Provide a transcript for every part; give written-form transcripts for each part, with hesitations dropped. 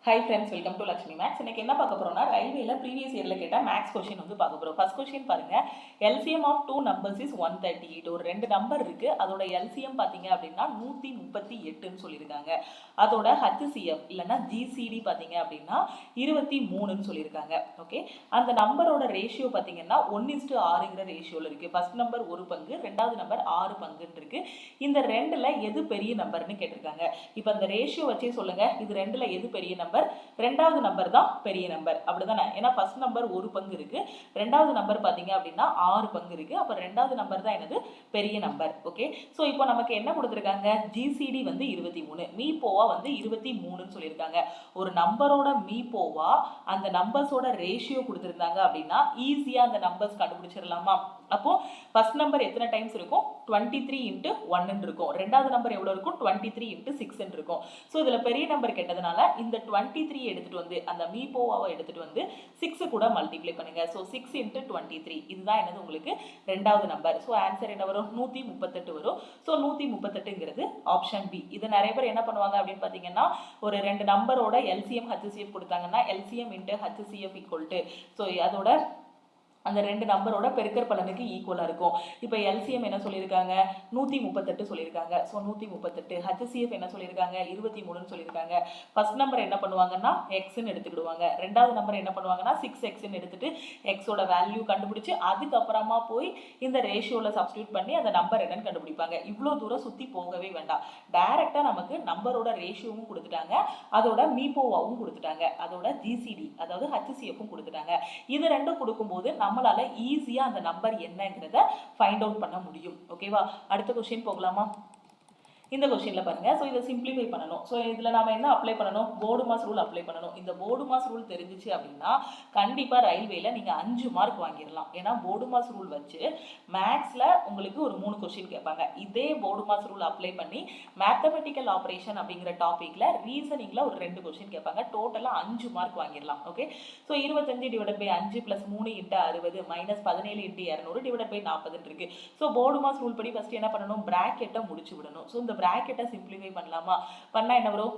Hi friends, welcome to Lakshmi maths. இன்னைக்கு என்ன பார்க்க போறோம்னா, ரயில்வேல ப்ரீவியஸ் இயர்ல கேட்ட மேக்ஸ் கொஸ்டின் வந்து பார்க்க போறோம். ஃபர்ஸ்ட் கொஸ்டின் பாருங்க. LCM of two numbers is 138. ஒரு ரெண்டு நம்பர் இருக்கு, அதோட LCM பாத்தீங்க அப்படின்னா 138ன்னு சொல்லியிருக்காங்க. அதோட HCF இல்லைன்னா GCD பாத்தீங்க அப்படின்னா 23ன்னு சொல்லியிருக்காங்க. ஓகே, அந்த நம்பரோட ரேஷியோ பாத்தீங்கன்னா 1:6ங்கிற ரேஷியோல இருக்கு. ஃபர்ஸ்ட் நம்பர் ஒரு பங்கு, ரெண்டாவது நம்பர் 6 பங்குன்னு இருக்கு. இந்த ரெண்டுல எது பெரிய நம்பர்னு கேட்டிருக்காங்க. இப்போ அந்த ரேஷியோ வச்சே சொல்லுங்க, இது ரெண்டுல எது பெரிய நம்பர், ரெண்டாவது நம்பர் தான் பெரிய நம்பர், அப்படிதானே? ஏன்னா ஃபர்ஸ்ட் நம்பர் ஒரு பங்கு இருக்கு, ரெண்டாவது நம்பர் பாத்தீங்க அப்படின்னா 6 பங்கு இருக்கு. அப்ப ரெண்டாவது நம்பர் தான் என்னது பெரிய நம்பர். ஓகே, சோ இப்போ நமக்கு என்ன கொடுத்திருக்காங்க, ஜிசிடி வந்து 23, மீபோவா வந்து 23ன்னு சொல்லியிருக்காங்க. ஒரு நம்பரோட மீபோவா அந்த நம்பர்ஸோட ரேஷியோ கொடுத்திருந்தாங்க அப்படின்னா ஈஸியா அந்த நம்பர்ஸ் கண்டுபிடிச்சிடலாமா? அப்போ ஃபர்ஸ்ட் நம்பர் எத்தனை டைம்ஸ் இருக்கும், 23 × 1 இருக்கும். ரெண்டாவது நம்பர் எவ்வளவு இருக்கும், 23 × 6 இருக்கும். ஸோ இதுல பெரிய நம்பர் கேட்டதுனால இந்த 23 எடுத்துட்டு வந்து அந்த மீபோவாவை எடுத்துட்டு வந்து 6 கூட மல்டிப்ளை பண்ணுங்க. ஸோ 6 × 23, இதுதான் என்னது உங்களுக்கு ரெண்டாவது நம்பர். ஸோ ஆன்சர் என்ன வரும், 138 வரும். ஸோ 138ங்கிறது ஆப்ஷன் பி. இது நிறைய பேர் என்ன பண்ணுவாங்க அப்படின்னு பார்த்தீங்கன்னா, ஒரு ரெண்டு நம்பரோட எல்சிஎம் ஹெச்சிஎஃப் கொடுத்தாங்கன்னா LCM × HCF equal to, so அதோட அந்த ரெண்டு நம்பரோட பெருக்கற் பலனுக்கு ஈக்குவலா இருக்கும். இப்போ எல்சிஎம் என்ன சொல்லியிருக்காங்க, 138 சொல்லியிருக்காங்க. ஸோ 138. ஹெச்சிஎஃப் என்ன சொல்லியிருக்காங்க, 23ன்னு சொல்லியிருக்காங்க. ஃபர்ஸ்ட் நம்பர் என்ன பண்ணுவாங்கன்னா எக்ஸ்ன்னு எடுத்துக்கிடுவாங்க. ரெண்டாவது நம்பர் என்ன பண்ணுவாங்கன்னா 6xன்னு எடுத்துட்டு எக்ஸோட வேல்யூ கண்டுபிடிச்சு அதுக்கப்புறமா போய் இந்த ரேஷியோல சப்ஸ்டியூட் பண்ணி அந்த நம்பர் என்னன்னு கண்டுபிடிப்பாங்க. இவ்வளோ தூரம் சுற்றி போகவே வேண்டாம். டைரக்டா நமக்கு நம்பரோட ரேஷியோவும் கொடுத்துட்டாங்க, அதோட மீபோவாவும் கொடுத்துட்டாங்க, அதோட ஜிசிடி அதாவது ஹெச்சிஎஃப்பும் கொடுத்துட்டாங்க. இது ரெண்டும் கொடுக்கும்போது நம்மளால ஈஸியா அந்த நம்பர் என்னங்கிறத ஃபைண்ட் அவுட் பண்ண முடியும். ஓகேவா, அடுத்த क्वेश्चन போகலாமா? இந்த क्वेश्चनல பாருங்க. சோ இத சிம்பிளிஃபை பண்ணனும். சோ இதுல நாம என்ன அப்ளை பண்ணனும், போர்டு மாஸ் ரூல் அப்ளை பண்ணனும். இந்த போர்டு மாஸ் ரூல் தெரிஞ்சிச்சு அப்படின்னா கண்டிப்பா ரயில்வேல நீங்க 5 மார்க் வாங்கிரலாம். ஏன்னா போர்டு மாஸ் ரூல் வச்சு மேத்ஸ்ல உங்களுக்கு ஒரு 3 क्वेश्चन கேட்பாங்க. இதே போர்டு மாஸ் ரூல் அப்ளை பண்ணி மேத்தமெட்டிக்கல் ஆபரேஷன் அப்படிங்கிற டாபிக்ல ரீசனிங்ல ஒரு 2 क्वेश्चन கேட்பாங்க. டோட்டலா 5 மார்க் வாங்கிரலாம். ஓகே, சோ 25 / 5 + 3 × 60 - 17 × 200 / 40 இருக்கு. சோ போர்டு மாஸ் ரூல் படி ஃபர்ஸ்ட் என்ன பண்ணனும், பிராக்கெட்டை முடிச்சு விடணும். சோ இந்த பிராக்கெட்டை சிம்பிளிஃபை பண்ணலாமா? பண்ணா என்ன வரும்,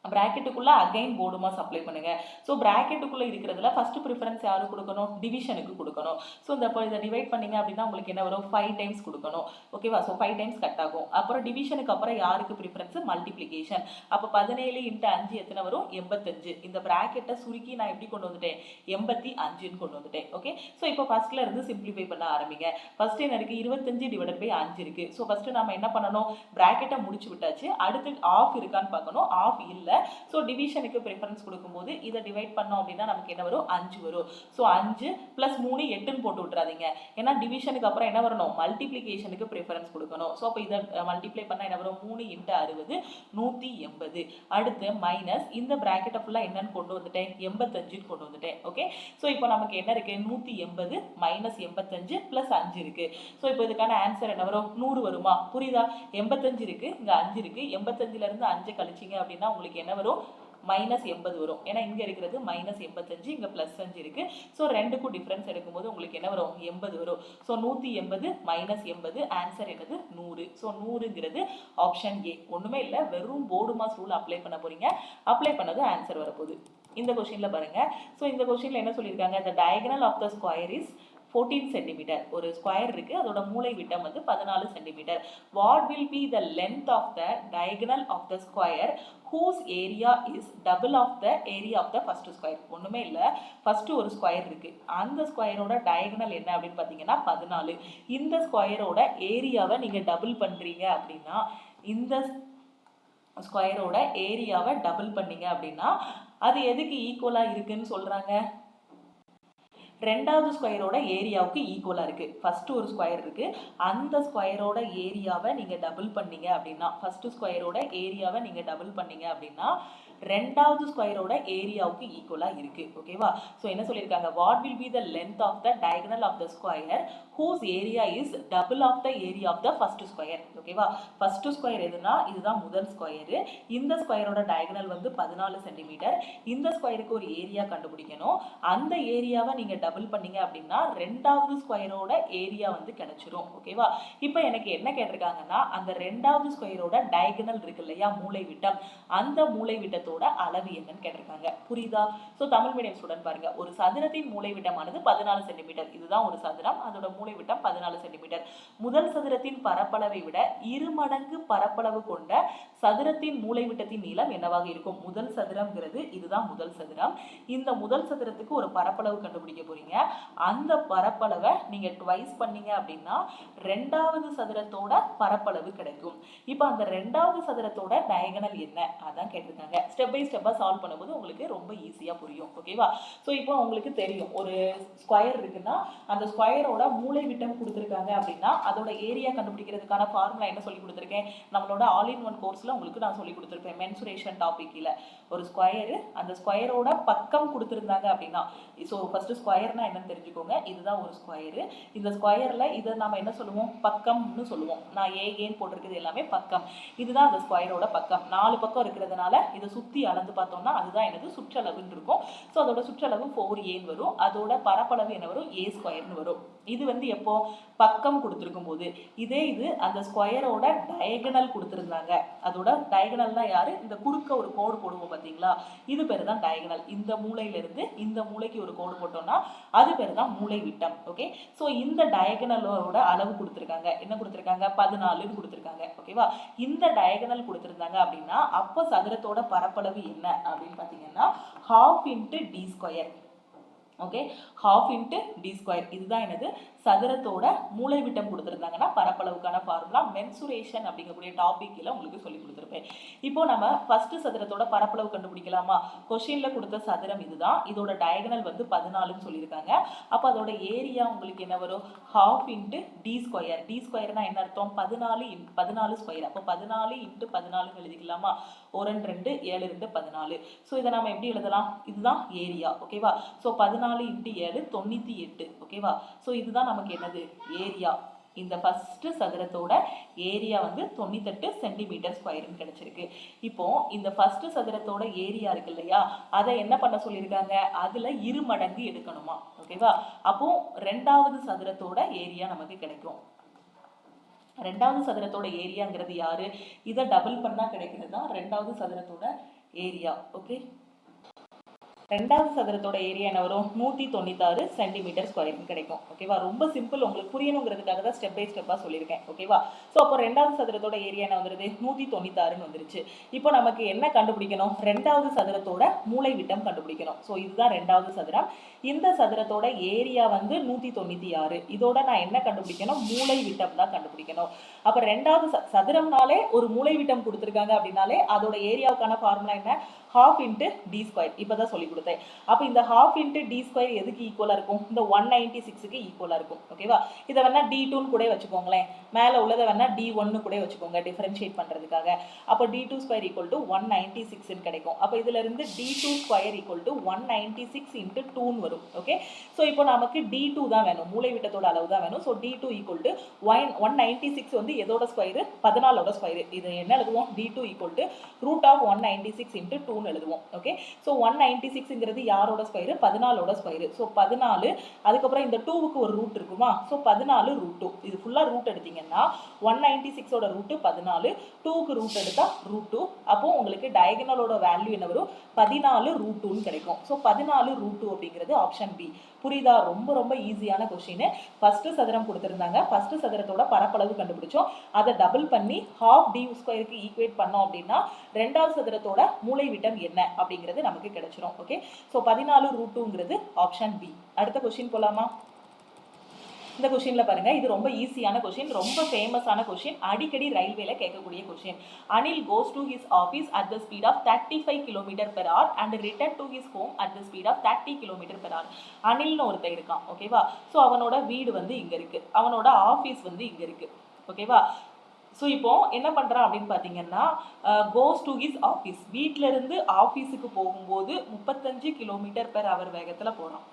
பிராக்கெட்டுக்குள்ள அகைன் போர்டு மாஸ் அப்ளை பண்ணுங்க. ஸோ பிராக்கெட்டுக்குள்ள இருக்கிறதுல ஃபர்ஸ்ட் ப்ரிஃபரன்ஸ் யாருக்கு கொடுக்கணும், டிவிஷனுக்கு கொடுக்கணும். ஸோ இதை டிவைட் பண்ணீங்க அப்படின்னா உங்களுக்கு என்ன வரும், 5 டைம்ஸ் கொடுக்கணும். ஓகேவா, ஸோ 5 டைம்ஸ் கட் ஆகும். அப்புறம் டிவிஷனுக்கு அப்புறம் யாருக்கு ப்ரிஃபரன்ஸ், மல்டிப்ளிகேஷன். அப்போ 17 × 5 எத்தனை வரும், 85. இந்த பிராக்கெட்டை சுருக்கி நான் எப்படி கொண்டு வந்துட்டேன், 85ன்னு கொண்டு வந்துட்டேன். ஓகே, ஸோ இப்போ ஃபர்ஸ்ட்ல இருந்து சிம்பிளிஃபை பண்ண ஆரம்பிங்க. ஃபர்ஸ்ட் என்ன இருக்கு, 25 / 5 இருக்கு. ஸோ ஃபர்ஸ்ட் நாம என்ன பண்ணணும், பிராக்கெட்டை முடிச்சு விட்டாச்சு. அடுத்து ஆஃப் இருக்கான்னு பார்க்கணும், ஆஃப் இல்லை. ஸோ டிவிஷனுக்கு ப்ரிஃபரன்ஸ் கொடுக்கும்போது இதை டிவைட் பண்ணோம் அப்படின்னா நமக்கு என்ன வரும், 5 வரும். ஸோ 5 + 3 8ன்னு போட்டு விட்டுறாதீங்க. ஏன்னா டிவிஷனுக்கு அப்புறம் என்ன வரணும், மல்டிப்ளிகேஷனுக்கு ப்ரிஃபரன்ஸ் கொடுக்கணும். ஸோ அப்போ இதை மல்டிப்ளை பண்ணால் என்ன வரும், 3 × 60 180. அடுத்து மைனஸ் இந்த பிராக்கெட்டை ஃபுல்லாக என்னன்னு கொண்டு வந்துட்டேன், 85ன்னு கொண்டு வந்துட்டேன். ஓகே, ஸோ இப்போ நமக்கு என்ன இருக்கு, 180 - 85 + 5 இருக்கு. ஸோ இப்போ இதுக்கான ஆன்சர் என்ன வரும், 100 வருமா? புரியுதா? 85 இருக்கு, இங்கே 5 இருக்கு. 85ல இருந்து 5 கழிச்சிங்க அப்படின்னா உங்களுக்கு என்ன வரும், -80 வரும். ஏன்னா இங்க இருக்கிறது -85, இங்க +5 இருக்கு. ஸோ ரெண்டுக்கும் டிஃபரன்ஸ் எடுக்கும்போது உங்களுக்கு என்ன வரும், 80 வரும். ஸோ 180 - 80 ஆன்சர் என்னது, 100. ஸோ 100ங்கிறது ஆப்ஷன் ஏ. ஒண்ணுமே இல்லை, வெறும் போர்டு மாஸ் ரூல் அப்ளை பண்ண போறீங்க. அப்ளை பண்ணது ஆன்சர் வரப்போகுது. இந்த கொஸ்டின்ல பாருங்க. ஸோ இந்த கொஸ்டின்ல என்ன சொல்லியிருக்காங்க, the diagonal of the square is 14 cm. ஒரு ஸ்கொயர் இருக்கு, அதோட மூலை விட்டம் வந்து 14 cm. What will be the length of the diagonal of the square whose area is double of the area of the first square? ஒண்ணுமே இல்ல, first ஒரு square இருக்கு, அந்த ஸ்கொயரோட டயகனல் என்ன அப்படின்னு பாத்தீங்கன்னா 14. இந்த ஸ்கொயரோட ஏரியாவை நீங்க டபுள் பண்றீங்க அப்படின்னா, இந்த ஸ்கொயரோட ஏரியாவை டபுள் பண்ணீங்க அப்படின்னா அது எதுக்கு ஈக்குவலா இருக்குன்னு சொல்றாங்க, ரெண்டாவது ஸ்கொயரோட ஏரியாவுக்கு ஈக்குவலா இருக்கு. ஃபர்ஸ்ட் ஒரு ஸ்கொயர் இருக்கு, அந்த ஸ்கொயரோட ஏரியாவை நீங்க டபுள் பண்ணீங்க அப்படின்னா, ஃபர்ஸ்ட் ஸ்கொயரோட ஏரியாவை நீங்க டபுள் பண்ணீங்க அப்படின்னா ரெண்டாவது ஸ்கொயரோட ஏரியாவுக்கு ஈக்குவலா இருக்கு. ஓகேவா, சோ என்ன சொல்லிருக்காங்க, what will be the length of the diagonal of the square whose area is double of the area of the first square. ஓகேவா, ஃபர்ஸ்ட் ஸ்கொயர் எதுனா இதுதான் முதல் ஸ்கொயர். இந்த ஸ்கொயரோட டயகனல் வந்து 14 சென்டிமீட்டர். இந்த ஸ்கொயருக்கு ஒரு ஏரியா கண்டுபிடிக்கணும். அந்த ஏரியாவை நீங்க டபுள் பண்ணீங்க அப்படின்னா ரெண்டாவது ஸ்கொயரோட ஏரியா வந்து கிடைச்சிரும். ஓகேவா, இப்போ எனக்கு என்ன கேட்டிருக்காங்கன்னா, அந்த ரெண்டாவது ஸ்கொயரோட டயகனல் இருக்கு இல்லையா, மூலை விட்டம், அந்த மூலை விட்டத்தோட சதுரத்தோட அளவு என்னன்னு கேட்டிருக்காங்க. புரியுதா? ஸோ தமிழ் மீடியம் ஸ்டூடெண்ட் பாருங்க, ஒரு சதுரத்தின் மூலைவிட்டமானது 14 சென்டிமீட்டர். இதுதான் ஒரு சதுரம், அதோட மூலைவிட்டம் 14 சென்டிமீட்டர். முதல் சதுரத்தின் பரப்பளவை விட 2 மடங்கு பரப்பளவு கொண்ட சதுரத்தின் மூலைவிட்டத்தின் நீளம் என்னவாக இருக்கும்? முதல் சதுரம்ங்கிறது இதுதான் முதல் சதுரம். இந்த முதல் சதுரத்துக்கு ஒரு பரப்பளவு கண்டுபிடிக்க போறீங்க. அந்த பரப்பளவை நீங்க ட்வைஸ் பண்ணீங்க அப்படின்னா ரெண்டாவது சதுரத்தோட பரப்பளவு கிடைக்கும். இப்போ அந்த ரெண்டாவது சதுரத்தோட டயகனல் என்ன அதான் கேட்டிருக்காங்க. ஸ்டெப் பை ஸ்டெப்பா சால்வ் பண்ணும்போது உங்களுக்கு ரொம்ப ஈஸியா புரியும். ஓகேவா? ஸோ இப்போ உங்களுக்கு தெரியும், ஒரு ஸ்கொயர் இருக்குன்னா அந்த ஸ்கொயரோட மூலை விட்டம் கொடுத்துருக்காங்க அப்படின்னா அதோட ஏரியா கண்டுபிடிக்கிறதுக்கான ஃபார்முலா என்ன சொல்லி கொடுத்துருக்கேன்? நம்மளோட ஆல் இன் ஒன் கோர்ஸ்ல உங்களுக்கு நான் சொல்லி கொடுத்துருப்பேன். மென்சுரேஷன் டாபிக்ல ஒரு ஸ்கொயர், அந்த ஸ்கொயரோட பக்கம் கொடுத்துருந்தாங்க அப்படின்னா, ஸோ ஃபர்ஸ்ட் ஸ்கொயர்னா என்னன்னு தெரிஞ்சுக்கோங்க. இதுதான் ஒரு ஸ்கொயர். இந்த ஸ்கொயர்ல இதை நம்ம என்ன சொல்லுவோம்? பக்கம்னு சொல்லுவோம். நான் ஏன் போட்டிருக்கிறது எல்லாமே பக்கம். இதுதான் அந்த ஸ்கொயரோட பக்கம். 4 பக்கம் இருக்கிறதுனால இதை சுத்தி அளந்து பார்த்தோம்னா அதுதான் எனக்கு சுற்றளவுன்னு இருக்கும். ஸோ அதோட சுற்றளவு 4a வரும். அதோட பரப்பளவு என்ன வரும்? a ஸ்கொயர்னு வரும். இது வந்து எப்போ? பக்கம் கொடுத்துருக்கும் போது. இதே இது அந்த ஸ்கொயரோட டயகனல் கொடுத்துருந்தாங்க. அதோட டயகனல்னா யாரு? இந்த குறுக்க ஒரு கோடு போடுவோம் பார்த்தீங்களா, இது பேர் தான் டயகனல். இந்த மூலையில இருந்து இந்த மூலைக்கு ஒரு கோடு போட்டோம்னா அது பேர் தான் மூலை விட்டம். ஓகே, ஸோ இந்த டயகனலோட அளவு கொடுத்துருக்காங்க. என்ன கொடுத்துருக்காங்க? 14ன்னு கொடுத்துருக்காங்க. ஓகேவா? இந்த டயகனல் கொடுத்துருந்தாங்க அப்படின்னா அப்போ சதுரத்தோட பரப்பளவு என்ன அப்படின்னு பார்த்தீங்கன்னா ½ × d square. Okay, ½ × d square. இதுதான் எனது சதுரத்தோட மூலை விட்டம் கொடுத்துருந்தாங்கன்னா பரப்பளவுக்கான ஃபார்முலா மென்சுரேஷன் அப்படிங்கக்கூடிய டாபிக்ல உங்களுக்கு சொல்லி கொடுத்துருப்பேன். இப்போ நம்ம ஃபர்ஸ்ட் சதுரத்தோட பரப்பளவு கண்டுபிடிக்கலாமா? கொஸ்டின்ல கொடுத்த சதுரம் இதுதான். இதோட டயகனல் வந்து 14ன்னு சொல்லியிருக்காங்க. அப்போ அதோட ஏரியா உங்களுக்கு என்ன வரும்? ½ × d ஸ்கொயர். d ஸ்கொயர்னா என்ன அர்த்தம்? 14 ஸ்கொயர். அப்போ 14 × 14 எழுதிக்கலாமா? 1 2 7 2 14. ஸோ இதை நம்ம எப்படி எழுதலாம்? இதுதான் ஏரியா. ஓகேவா? ஸோ 14 × 7 98. ஓகேவா? ஸோ இதுதான் நமக்கு என்னது? ஏரியா. இந்த ஃபர்ஸ்ட் சதுரத்தோட ஏரியா வந்து 98 சென்டிமீட்டர் ஸ்கொயர்னு கிடைச்சிருக்கு. இப்போ இந்த ஃபர்ஸ்ட் சதுரத்தோட ஏரியா இருக்கு இல்லையா, அதை என்ன பண்ண சொல்லியிருக்காங்க? அதுல 2 மடங்கு எடுக்கணுமா? ஓகேவா? அப்போ ரெண்டாவது சதுரத்தோட ஏரியா நமக்கு கிடைக்கும். ரெண்டாவது சதுரத்தோட ஏரியாங்கிறது யாரு? இதை டபுள் பண்ணா கிடைக்கிறது தான் ரெண்டாவது சதுரத்தோட ஏரியா. ஓகே, ரெண்டாவது சதுரத்தோட ஏரியா என்ன வரும்? 196 சென்டிமீட்டர் ஸ்கொயர்னு கிடைக்கும். ஓகேவா? ரொம்ப சிம்பிள், உங்களுக்கு புரியணுங்கிறதுக்காக தான் ஸ்டெப் பை ஸ்டெப்பா சொல்லியிருக்கேன். ஓகேவா? ஸோ அப்போ ரெண்டாவது சதுரத்தோட ஏரியா என்ன வந்துருது? 196ன்னு வந்துருச்சு. இப்போ நமக்கு என்ன கண்டுபிடிக்கணும்? ரெண்டாவது சதுரத்தோட மூலை விட்டம் கண்டுபிடிக்கணும். ஸோ இதுதான் ரெண்டாவது சதுரம். இந்த சதுரத்தோட ஏரியா வந்து 196. இதோட நான் என்ன கண்டுபிடிக்கணும்? மூலை விட்டம் தான் கண்டுபிடிக்கணும். அப்போ ரெண்டாவது சதுரம்னாலே ஒரு மூலை விட்டம் கொடுத்துருக்காங்க அப்படின்னாலே அதோட ஏரியாவுக்கான ஃபார்முலா என்ன? ½ × d ஸ்கொயர். இப்போதான் சொல்லி கொடுத்தேன். அப்போ இந்த ½ × d ஸ்கொயர் எதுக்கு ஈக்குவலா இருக்கும்? இந்த 196க்கு ஈக்குவலா இருக்கும். ஓகேவா? இதை வேணா d2ன்னு கூட வச்சுக்கோங்களேன். மேலே உள்ளதை வேணா d1ன்னு கூட வச்சுக்கோங்க டிஃபரன்ஷியேட் பண்றதுக்காக. அப்போ d2 ஸ்கொயர் = 196ன்னு கிடைக்கும். அப்போ இதுல இருந்து d2 ஸ்கொயர் = 196 × 2ன்னு வரும். ஓகே, ஸோ இப்போ நமக்கு d2 தான் வேணும், மூலை விட்டத்தோட அளவு தான் வேணும். ஸோ d2 = 196 வந்து எதோட ஸ்கொயர்? 14ஓட ஸ்கொயர். இது என்ன எழுதுவோம்? d2 = √196 × 2 எழுதுவோம். ஓகே, சோ 196ங்கிறது யாரோட ஸ்கொயர்? 14ஓட ஸ்கொயர். சோ 14, அதுக்கப்புறம் இந்த 2க்கு ஒரு ரூட் இருக்குமா? சோ 14 √2. இது ஃபுல்லா ரூட் எடுத்தீங்கன்னா 196ஓட ரூட் 14, 2க்கு ரூட் எடுத்தா √2. அப்போ உங்களுக்கு டயகனலோட வேல்யூ என்ன வரும்? 14 √2ன்னு கிடைக்கும். சோ 14 √2 அப்படிங்கிறது ஆப்ஷன் பி. புரியுதா? ரொம்ப ரொம்ப ஈஸியான கொஸ்டின். ஃபர்ஸ்ட் சதுரம் கொடுத்திருந்தாங்க, ஃபர்ஸ்ட் சதுரத்தோட பரப்பளவு கண்டுபிடிச்சோம். அதை டபுள் பண்ணி ½ d ஸ்கொயருக்கு ஈக்குவேட் பண்ணோம் அப்படின்னா ரெண்டாவது சதுரத்தோட மூலை விட்டம் என்ன அப்படிங்கிறது நமக்கு கிடைச்சிரும். ஓகே, சோ 14 √2ங்கிறது ஆப்ஷன் பி. அடுத்த கொஸ்டின் போலாமா? இந்த கொஸ்டின்ல பாருங்க, இது ரொம்ப ஈஸியான கொஸ்டின், ரொம்ப ஃபேமஸான கொஸ்டின், அடிக்கடி ரயில்வேல கேட்கக்கூடிய question. Anil goes to his office at the speed of 35 km/h and return to his home at the speed of 30 km/h. அனில்னு ஒருத்தன் இருக்கான். ஓகேவா? ஸோ அவனோட வீடு வந்து இங்க இருக்கு, அவனோட ஆஃபீஸ் வந்து இங்க இருக்கு. ஓகேவா? ஸோ இப்போ என்ன பண்ணுறான் அப்படின்னு பார்த்தீங்கன்னா, கோஸ் டு ஹிஸ் ஆஃபீஸ், வீட்டில இருந்து ஆஃபீஸுக்கு போகும்போது 35 km/h வேகத்தில் போகிறான்.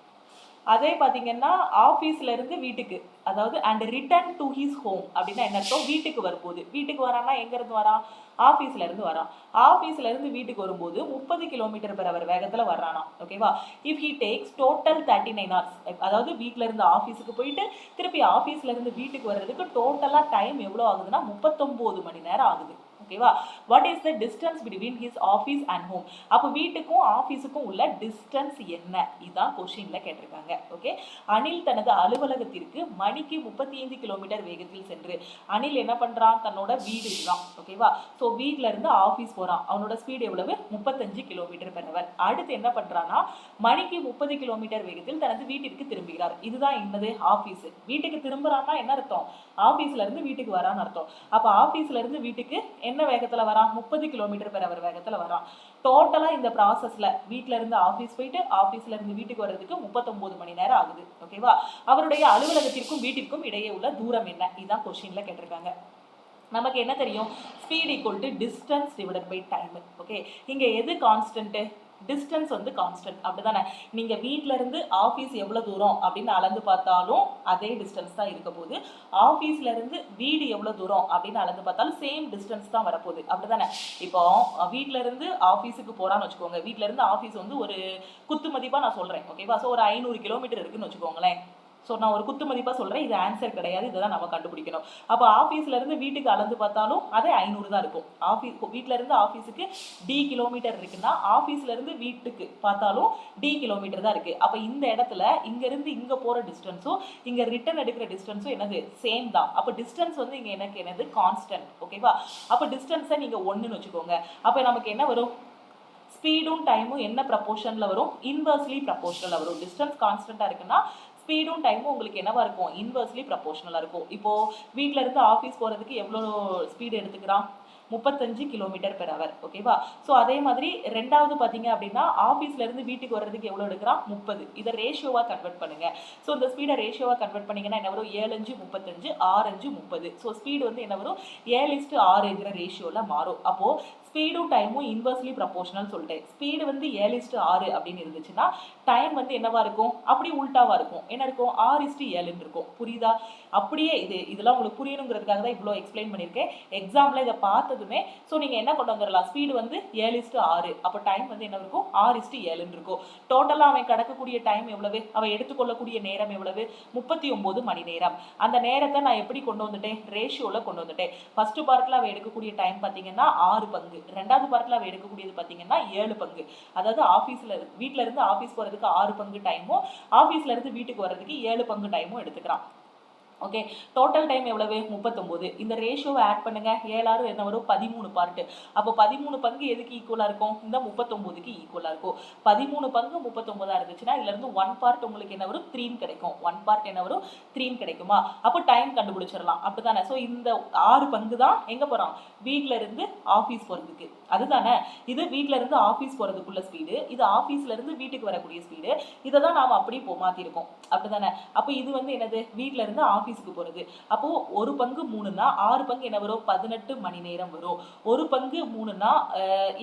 அதே பார்த்தீங்கன்னா ஆஃபீஸ்ல இருந்து வீட்டுக்கு, அதாவது and return to his home அப்படின்னா என்ன அர்த்தம்? வீட்டுக்கு வரும்போது, வீட்டுக்கு வரான்னா எங்க இருந்து வரான்? ஆஃபீஸ்ல இருந்து வரான். ஆஃபீஸ்ல இருந்து வீட்டுக்கு வரும்போது 30 km/h வேகத்துல வர்றானா. ஓகேவா? If he takes total 39 hours, அதாவது வீட்ல இருந்து ஆஃபீஸுக்கு போயிட்டு திருப்பி ஆஃபீஸ்ல இருந்து வீட்டுக்கு வர்றதுக்கு டோட்டலா டைம் எவ்வளோ ஆகுதுன்னா 39 மணி நேரம் ஆகுது. ஓகேவா. What is the distance between his office and home. அப்போ வீட்டுக்கும் ஆஃபீஸுக்கும் உள்ள டிஸ்டன்ஸ் என்ன, இதுதான் கொஸ்டின்ல கேட்டிருக்காங்க. ஓகே. அனில் தனது அலுவலகத்திற்கு மணிக்கு 35 கிலோமீட்டர் வேகத்தில் சென்று, அனில் என்ன பண்றான், தன்னோட வீடு இதுதான். ஓகேவா. ஸோ வீட்ல இருந்து ஆஃபீஸ் போறான். அவனோட ஸ்பீடு எவ்வளவு, 35 கிலோமீட்டர் பெர் ஹவர். அடுத்து என்ன பண்றான்னா மணிக்கு 30 கிலோமீட்டர் வேகத்தில் தனது வீட்டிற்கு திரும்புகிறார். இதுதான் என்னது, ஆஃபீஸ். வீட்டுக்கு திரும்புறான்னா என்ன அர்த்தம், ஆஃபீஸ்ல இருந்து வீட்டுக்கு வரான்னு அர்த்தம். அப்ப ஆஃபீஸ்ல இருந்து வீட்டுக்கு என்ன வேகத்துல வரான், 30 கிலோமீட்டர் பெர் ஹவர் வேகத்துல வரான். டோட்டலா இந்த ப்ராசஸ்ல வீட்ல இருந்து ஆஃபீஸ் போயிட்டு ஆஃபீஸ்ல இருந்து வீட்டுக்கு வர்றதுக்கு 39 மணி நேரம் ஆகுது. ஓகேவா. அவருடைய அலுவலகத்திற்கும் வீட்டிற்கும் இடையே உள்ள தூரம் என்ன, இதுதான் கொஸ்டின்ல கேட்டிருக்காங்க. நமக்கு என்ன தெரியும், speed equal to distance divided by time. Okay. இங்க எது கான்ஸ்டன்ட், டிஸ்டன்ஸ் வந்து கான்ஸ்டன்ட். அப்படிதானே, நீங்க வீட்ல இருந்து ஆஃபீஸ் எவ்வளவு தூரம் அப்படின்னு அளந்து பார்த்தாலும் அதே டிஸ்டன்ஸ் தான் இருக்க போகுது. ஆஃபீஸ்ல இருந்து வீடு எவ்வளவு தூரம் அப்படின்னு அளந்து பார்த்தாலும் சேம் டிஸ்டன்ஸ் தான் வரப்போகுது. அப்படிதானே. இப்போ வீட்ல இருந்து ஆஃபீஸுக்கு போறான்னு வச்சுக்கோங்க. வீட்ல இருந்து ஆஃபீஸ் வந்து ஒரு குத்து மதிப்பா நான் சொல்றேன். ஓகேவா. ஸோ ஒரு 500 கிலோமீட்டர் இருக்குன்னு வச்சுக்கோங்களேன். ஸோ நான் ஒரு குத்து மதிப்பாக சொல்கிறேன், இது ஆன்சர் கிடையாது, இதை தான் நம்ம கண்டுபிடிக்கணும். அப்போ ஆஃபீஸ்லேருந்து வீட்டுக்கு அளந்து பார்த்தாலும் அதே 500 தான் இருக்கும். வீட்டிலேருந்து ஆஃபீஸுக்கு டி கிலோமீட்டர் இருக்குன்னா ஆஃபீஸ்லேருந்து வீட்டுக்கு பார்த்தாலும் டி கிலோமீட்டர் தான் இருக்குது. அப்போ இந்த இடத்துல இங்கேருந்து இங்கே போகிற டிஸ்டன்ஸும் இங்கே ரிட்டர்ன் எடுக்கிற டிஸ்டன்ஸும் என்னது, சேம் தான். அப்போ டிஸ்டன்ஸ் வந்து இங்கே எனக்கு என்னது, கான்ஸ்டன்ட். ஓகேவா. அப்போ டிஸ்டன்ஸை நீங்கள் 1ன்னு வச்சுக்கோங்க. அப்போ நமக்கு என்ன வரும், ஸ்பீடும் டைமும் என்ன ப்ரப்போர்ஷனில் வரும், இன்வர்ஸ்லி ப்ரப்போர்ஷனலாக வரும். டிஸ்டன்ஸ் கான்ஸ்டண்ட்டாக இருக்குன்னா ஸ்பீடும் டைமும் உங்களுக்கு என்னவா இருக்கும், இன்வர்ஸ்லி ப்ரப்போர்ஷனலாக இருக்கும். இப்போ வீட்டில இருந்து ஆஃபீஸ் போகிறதுக்கு எவ்வளோ ஸ்பீடு எடுத்துக்கிறான், 35 கிலோமீட்டர் பெர் ஹவர். ஓகேவா. ஸோ அதே மாதிரி ரெண்டாவது பார்த்தீங்க அப்படின்னா ஆஃபீஸ்ல இருந்து வீட்டுக்கு வர்றதுக்கு எவ்வளோ எடுக்கிறான், 30. இதை ரேஷியோவாக கன்வெர்ட் பண்ணுங்க. ஸோ இந்த ஸ்பீடை ரேஷியோவாக கன்வெர்ட் பண்ணீங்கன்னா என்ன வரும், 7×5 35, 6×5 30. ஸோ ஸ்பீடு வந்து என்ன வரும், 7:6 ரேஷியோவில் மாறும். அப்போ ஸ்பீடும் டைமும் இன்வர்ஸ்லி ப்ரப்போர்ஷனல் சொல்லிட்டேன். ஸ்பீடு வந்து 7:6 அப்படின்னு இருந்துச்சுன்னா டைம் வந்து என்னவா இருக்கும், அப்படி உல்டாவா இருக்கும். என்ன இருக்கும், 6:7 இருக்கும். புரியுதா. அப்படியே இதெல்லாம் உங்களுக்கு புரியணுங்கிறதுக்காக தான் இவ்வளோ எக்ஸ்பிளைன் பண்ணியிருக்கேன். எக்ஸாம்பிள் இதை பார்த்ததுமே ஸோ நீங்கள் என்ன கொண்டு வந்துடலாம், ஸ்பீடு வந்து 7:6, அப்போ டைம் வந்து என்ன இருக்கும், 6:7 இருக்கும். டோட்டலாக அவன் கடக்கக்கூடிய டைம் எவ்வளவு, அவன் எடுத்துக்கொள்ளக்கூடிய நேரம் எவ்வளவு, 39 மணி நேரம். அந்த நேரத்தை நான் எப்படி கொண்டு வந்துட்டேன், ரேஷியோவில் கொண்டு வந்துட்டேன். ஃபர்ஸ்ட் பார்ட்டில் அவன் எடுக்கக்கூடிய டைம் பார்த்தீங்கன்னா 6 பங்கு, ரெண்டாவது பார்ட்டில் அவன் எடுக்கக்கூடியது பார்த்தீங்கன்னா 7 பங்கு. அதாவது வீட்டில இருந்து ஆஃபீஸ் போகிறதுக்கு 6 பங்கு டைமும் ஆஃபீஸ்ல இருந்து வீட்டுக்கு வர்றதுக்கு 7 பங்கு டைமும் எடுத்துக்கிறான். ஓகே. டோட்டல் டைம் எவ்வளவு, 39. இந்த ரேஷியோவை ஆட் பண்ணுங்க, 7 என்ன வரும், 13 பார்ட்டு. அப்போ 13 பங்கு எதுக்கு ஈக்குவலாக இருக்கும், இந்த 39க்கு ஈக்குவலாக இருக்கும். 13 பங்கு 39 இருந்துச்சுன்னா இதுல இருந்து 1 பார்ட் உங்களுக்கு என்ன வரும், 3 கிடைக்கும். 1 பார்ட் என்ன வரும், 3 கிடைக்குமா. அப்போ டைம் கண்டுபிடிச்சிடலாம். அப்படிதானே. ஸோ இந்த 6 பங்கு தான் எங்க போறான், வீட்ல இருந்து ஆஃபீஸ் போறதுக்கு. அதுதானே, இது வீட்ல இருந்து ஆஃபீஸ் போறதுக்குள்ள ஸ்பீடு, இது ஆஃபீஸ்ல இருந்து வீட்டுக்கு வரக்கூடிய ஸ்பீடு. இதை தான் நாம அப்படியே மாத்திருக்கோம். அப்படிதானே. அப்போ இது வந்து என்னது, வீட்ல இருந்து ஆஃபீஸுக்கு போறது. அப்போ ஒரு பங்கு 3னா 6 பங்கு என்ன வரும், 18 மணி நேரம் வரும். ஒரு பங்கு 3னா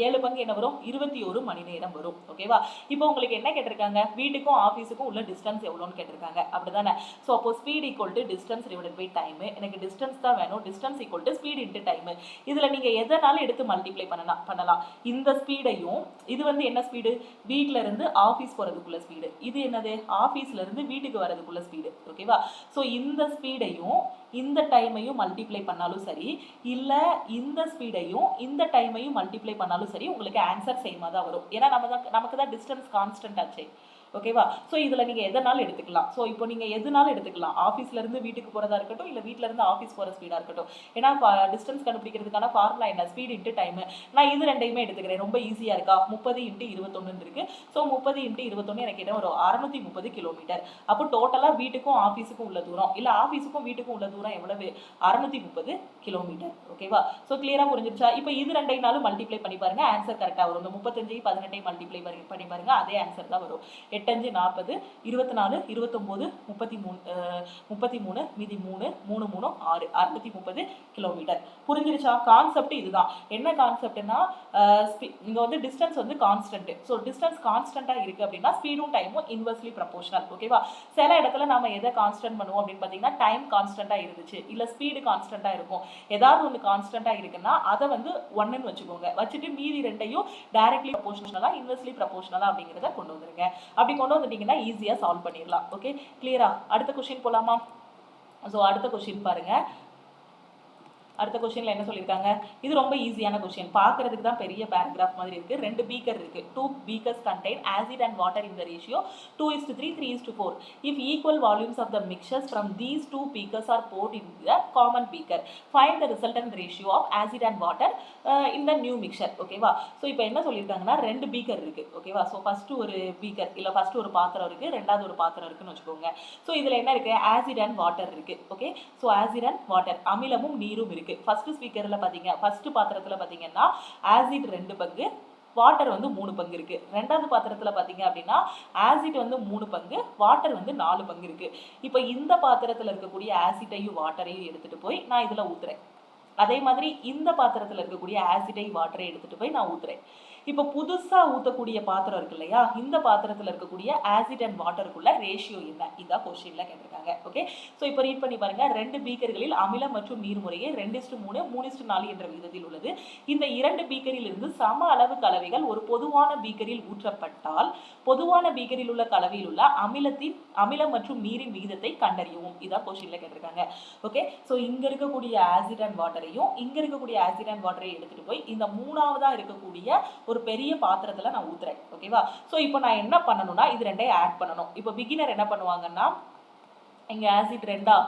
7 பங்கு என்ன வரும், 21 மணி நேரம் வரும். ஓகேவா. இப்போ உங்களுக்கு என்ன கேட்டிருக்காங்க, வீட்டுக்கும் ஆஃபீஸுக்கும் உள்ள டிஸ்டன்ஸ் எவ்வளோன்னு கேட்டிருக்காங்க. அப்படிதானே. ஸோ அப்போ speed equal to distance divided by time. எனக்கு டிஸ்டன்ஸ் தான் வேணும். Distance equal to speed into time. இதுல நீங்க எதனாலும் எடுத்து மல்டிப்ளை பண்ணலாம். இந்த ஸ்பீடையும், இது வந்து என்ன ஸ்பீடு, வீட்ல இருந்து ஆஃபீஸ் போறதுக்குள்ள ஸ்பீடு. இது என்னது, ஆஃபீஸ்ல இருந்து வீட்டுக்கு வரதுக்குள்ள ஸ்பீடு. ஓகேவா. ஸோ இந்த ஸ்பீடையும் இந்த டைமையும் மல்டிப்ளை பண்ணாலும் சரி, இல்ல இந்த ஸ்பீடையும் இந்த டைமையும் மல்டிப்ளை பண்ணாலும் சரி, உங்களுக்கு ஆன்சர் சேமா தான் வரும். ஏன்னா நமக்கு தான் டிஸ்டன்ஸ் கான்ஸ்டன்ட் ஆச்சு. ஓகேவா. ஸோ இதில் நீங்கள் எதனாலும் எடுத்துக்கலாம். ஸோ இப்போ நீங்கள் எதுனாலும் எடுத்துக்கலாம். ஆஃபீஸ்லேருந்து வீட்டுக்கு போகிறதா இருக்கட்டும், இல்லை வீட்டிலேருந்து ஆஃபீஸ் போகிற ஸ்பீடாக இருக்கட்டும். ஏன்னா டிஸ்டன்ஸ் கண்டுபிடிக்கிறதுக்கான ஃபார்முலா என்ன, ஸ்பீட் இன்ட்டு டைமு. நான் இது ரெண்டையுமே எடுத்துக்கிறேன். ரொம்ப ஈஸியாக இருக்கா, 30×21 இருக்குது. ஸோ 30×21 எனக்கு என்ன வரும், 630 கிலோமீட்டர். அப்போ டோட்டலாக வீட்டுக்கும் ஆஃபீஸுக்கும் உள்ள தூரம், இல்லை ஆஃபீஸுக்கும் வீட்டுக்கும் உள்ள தூரம் எவ்வளவு, 630 கிலோமீட்டர். ஓகேவா. ஸோ கிளியராக புரிஞ்சிருச்சா. இப்போ இது ரெண்டைனாலும் மல்டிப்ளை பண்ணி பாருங்க, ஆன்சர் கரெக்டாக வரும். இந்த 35 18 மல்டிப்ளை பண்ணி பாருங்க, அதே ஆன்சர் தான் வரும். 8×5 40, 24 29 33 மீதி 3 3 3 6 630 கிலோமீட்டர். புரிஞ்சிருச்சா. கான்செப்ட் இதுதான். என்ன கான்செப்ட்னா இங்க வந்து டிஸ்டன்ஸ் வந்து கான்ஸ்டன்ட். ஸோ டிஸ்டன்ஸ் கான்ஸ்டன்டா இருக்கு அப்படின்னா ஸ்பீடும் டைமும் இன்வெர்ஸ்லி ப்ரொபோர்ஷனல். ஓகேவா. சில இடத்துல நாம எதை கான்ஸ்டன்ட் பண்ணுவோம் அப்படின்னு பார்த்தீங்கன்னா, டைம் கான்ஸ்டன்டா இருந்துச்சு, இல்ல ஸ்பீடு கான்ஸ்டன்டா இருக்கும், ஏதாவது ஒன்று கான்ஸ்டன்டா இருக்குன்னா அதை வந்து 1ன்னு வச்சுக்கோங்க. வச்சுட்டு மீதி ரெண்டையும் டைரக்ட்லி ப்ரொபோர்ஷனலா இன்வெர்ஸ்லி ப்ரொபோர்ஷனலா அப்படிங்கிறத கொண்டு வந்துருங்க. அப்படி கொண்டு வந்துட்டீங்கன்னா ஈஸியா சால்வ் பண்ணிடலாம். ஓகே கிளியரா. அடுத்த क्वेश्चन போலாமா. சோ அடுத்த क्वेश्चन பாருங்க. அடுத்த கொஸ்டின்ல என்ன சொல்லியிருக்காங்க, இது ரொம்ப ஈஸியான கொஸ்டின், பார்க்கறதுக்கு தான் பெரிய பேராகிராஃப் மாதிரி இருக்கு. 2 பீக்கர் இருக்கு. 2 beakers contain acid and water in the ratio 2:3, 3:4. If equal volumes of the mixtures from these 2 beakers are poured in the common beaker, find the resultant ratio of acid and water in the new mixture. ஓகேவா? So இப்போ என்ன சொல்லியிருக்காங்கன்னா 2 beaker இருக்கு. ஓகேவா? So first ஒரு beaker இல்லை first ஒரு பாத்திரம் இருக்கு, ரெண்டாவது ஒரு பாத்திரம் இருக்குன்னு வச்சுக்கோங்க. ஸோ இதில் என்ன இருக்கு, ஆசிட் அண்ட் வாட்டர் இருக்கு. Okay, so acid and water, அமிலமும் நீரும் இருக்கு. ஃபர்ஸ்ட் ஸ்பீக்கரில் பார்த்தீங்க, ஃபர்ஸ்ட் பாத்திரத்தில் பார்த்தீங்கன்னா ஆசிட் 2 பங்கு, வாட்டர் வந்து 3 பங்கு இருக்கு. ரெண்டாவது பாத்திரத்தில் பார்த்தீங்க அப்படின்னா ஆசிட் வந்து 3 பங்கு, வாட்டர் வந்து 4 பங்கு இருக்கு. இப்போ இந்த பாத்திரத்தில் இருக்கக்கூடிய ஆசிட்டையும் வாட்டரையும் எடுத்துட்டு போய் நான் இதில் ஊத்துறேன். அதே மாதிரி இந்த பாத்திரத்தில் இருக்கக்கூடிய ஆசிடை வாட்டரை எடுத்துட்டு போய் நான் ஊத்துறேன். இப்போ புதுசா ஊற்றக்கூடிய பாத்திரம் இருக்கு இல்லையா, இந்த பாத்திரத்தில் இருக்கக்கூடிய ஆசிட் அண்ட் வாட்டருக்குள்ள ரேஷியோ என்ன, இதான் கொஸ்டின்ல கேட்டிருக்காங்க. ஓகே, ஸோ இப்போ ரீட் பண்ணி பாருங்க. 2 பீக்கர்களில் அமிலம் மற்றும் நீர் முறையே 2:3, 3:4 என்ற விகிதத்தில் உள்ளது. இந்த 2 பீக்கரில் இருந்து சம அளவு கலவைகள் ஒரு பொதுவான பீக்கரில் ஊற்றப்பட்டால் பொதுவான பீக்கரில் உள்ள கலவையில் உள்ள அமிலம் மற்றும் நீரின் விகிதத்தை கண்டறியவும், இதான் கொஸ்டின்ல கேட்டிருக்காங்க. ஓகே, ஸோ இங்க இருக்கக்கூடிய ஆசிட் அண்ட் வாட்டரையும் இங்க இருக்கக்கூடிய ஆசிட் அண்ட் வாட்டரையும் எடுத்துட்டு போய் இந்த மூணாவதா இருக்கக்கூடிய ஒரு பெரிய பாத்திரத்துல நான் ஊத்துறேன். ஓகேவா? சோ இப்போ நான் என்ன பண்ணணும்னா இது ரெண்டையும் ஆட் பண்ணணும். இப்போ பிகினர் என்ன பண்ணுவாங்கன்னா, இங்க ஆசிட் 2,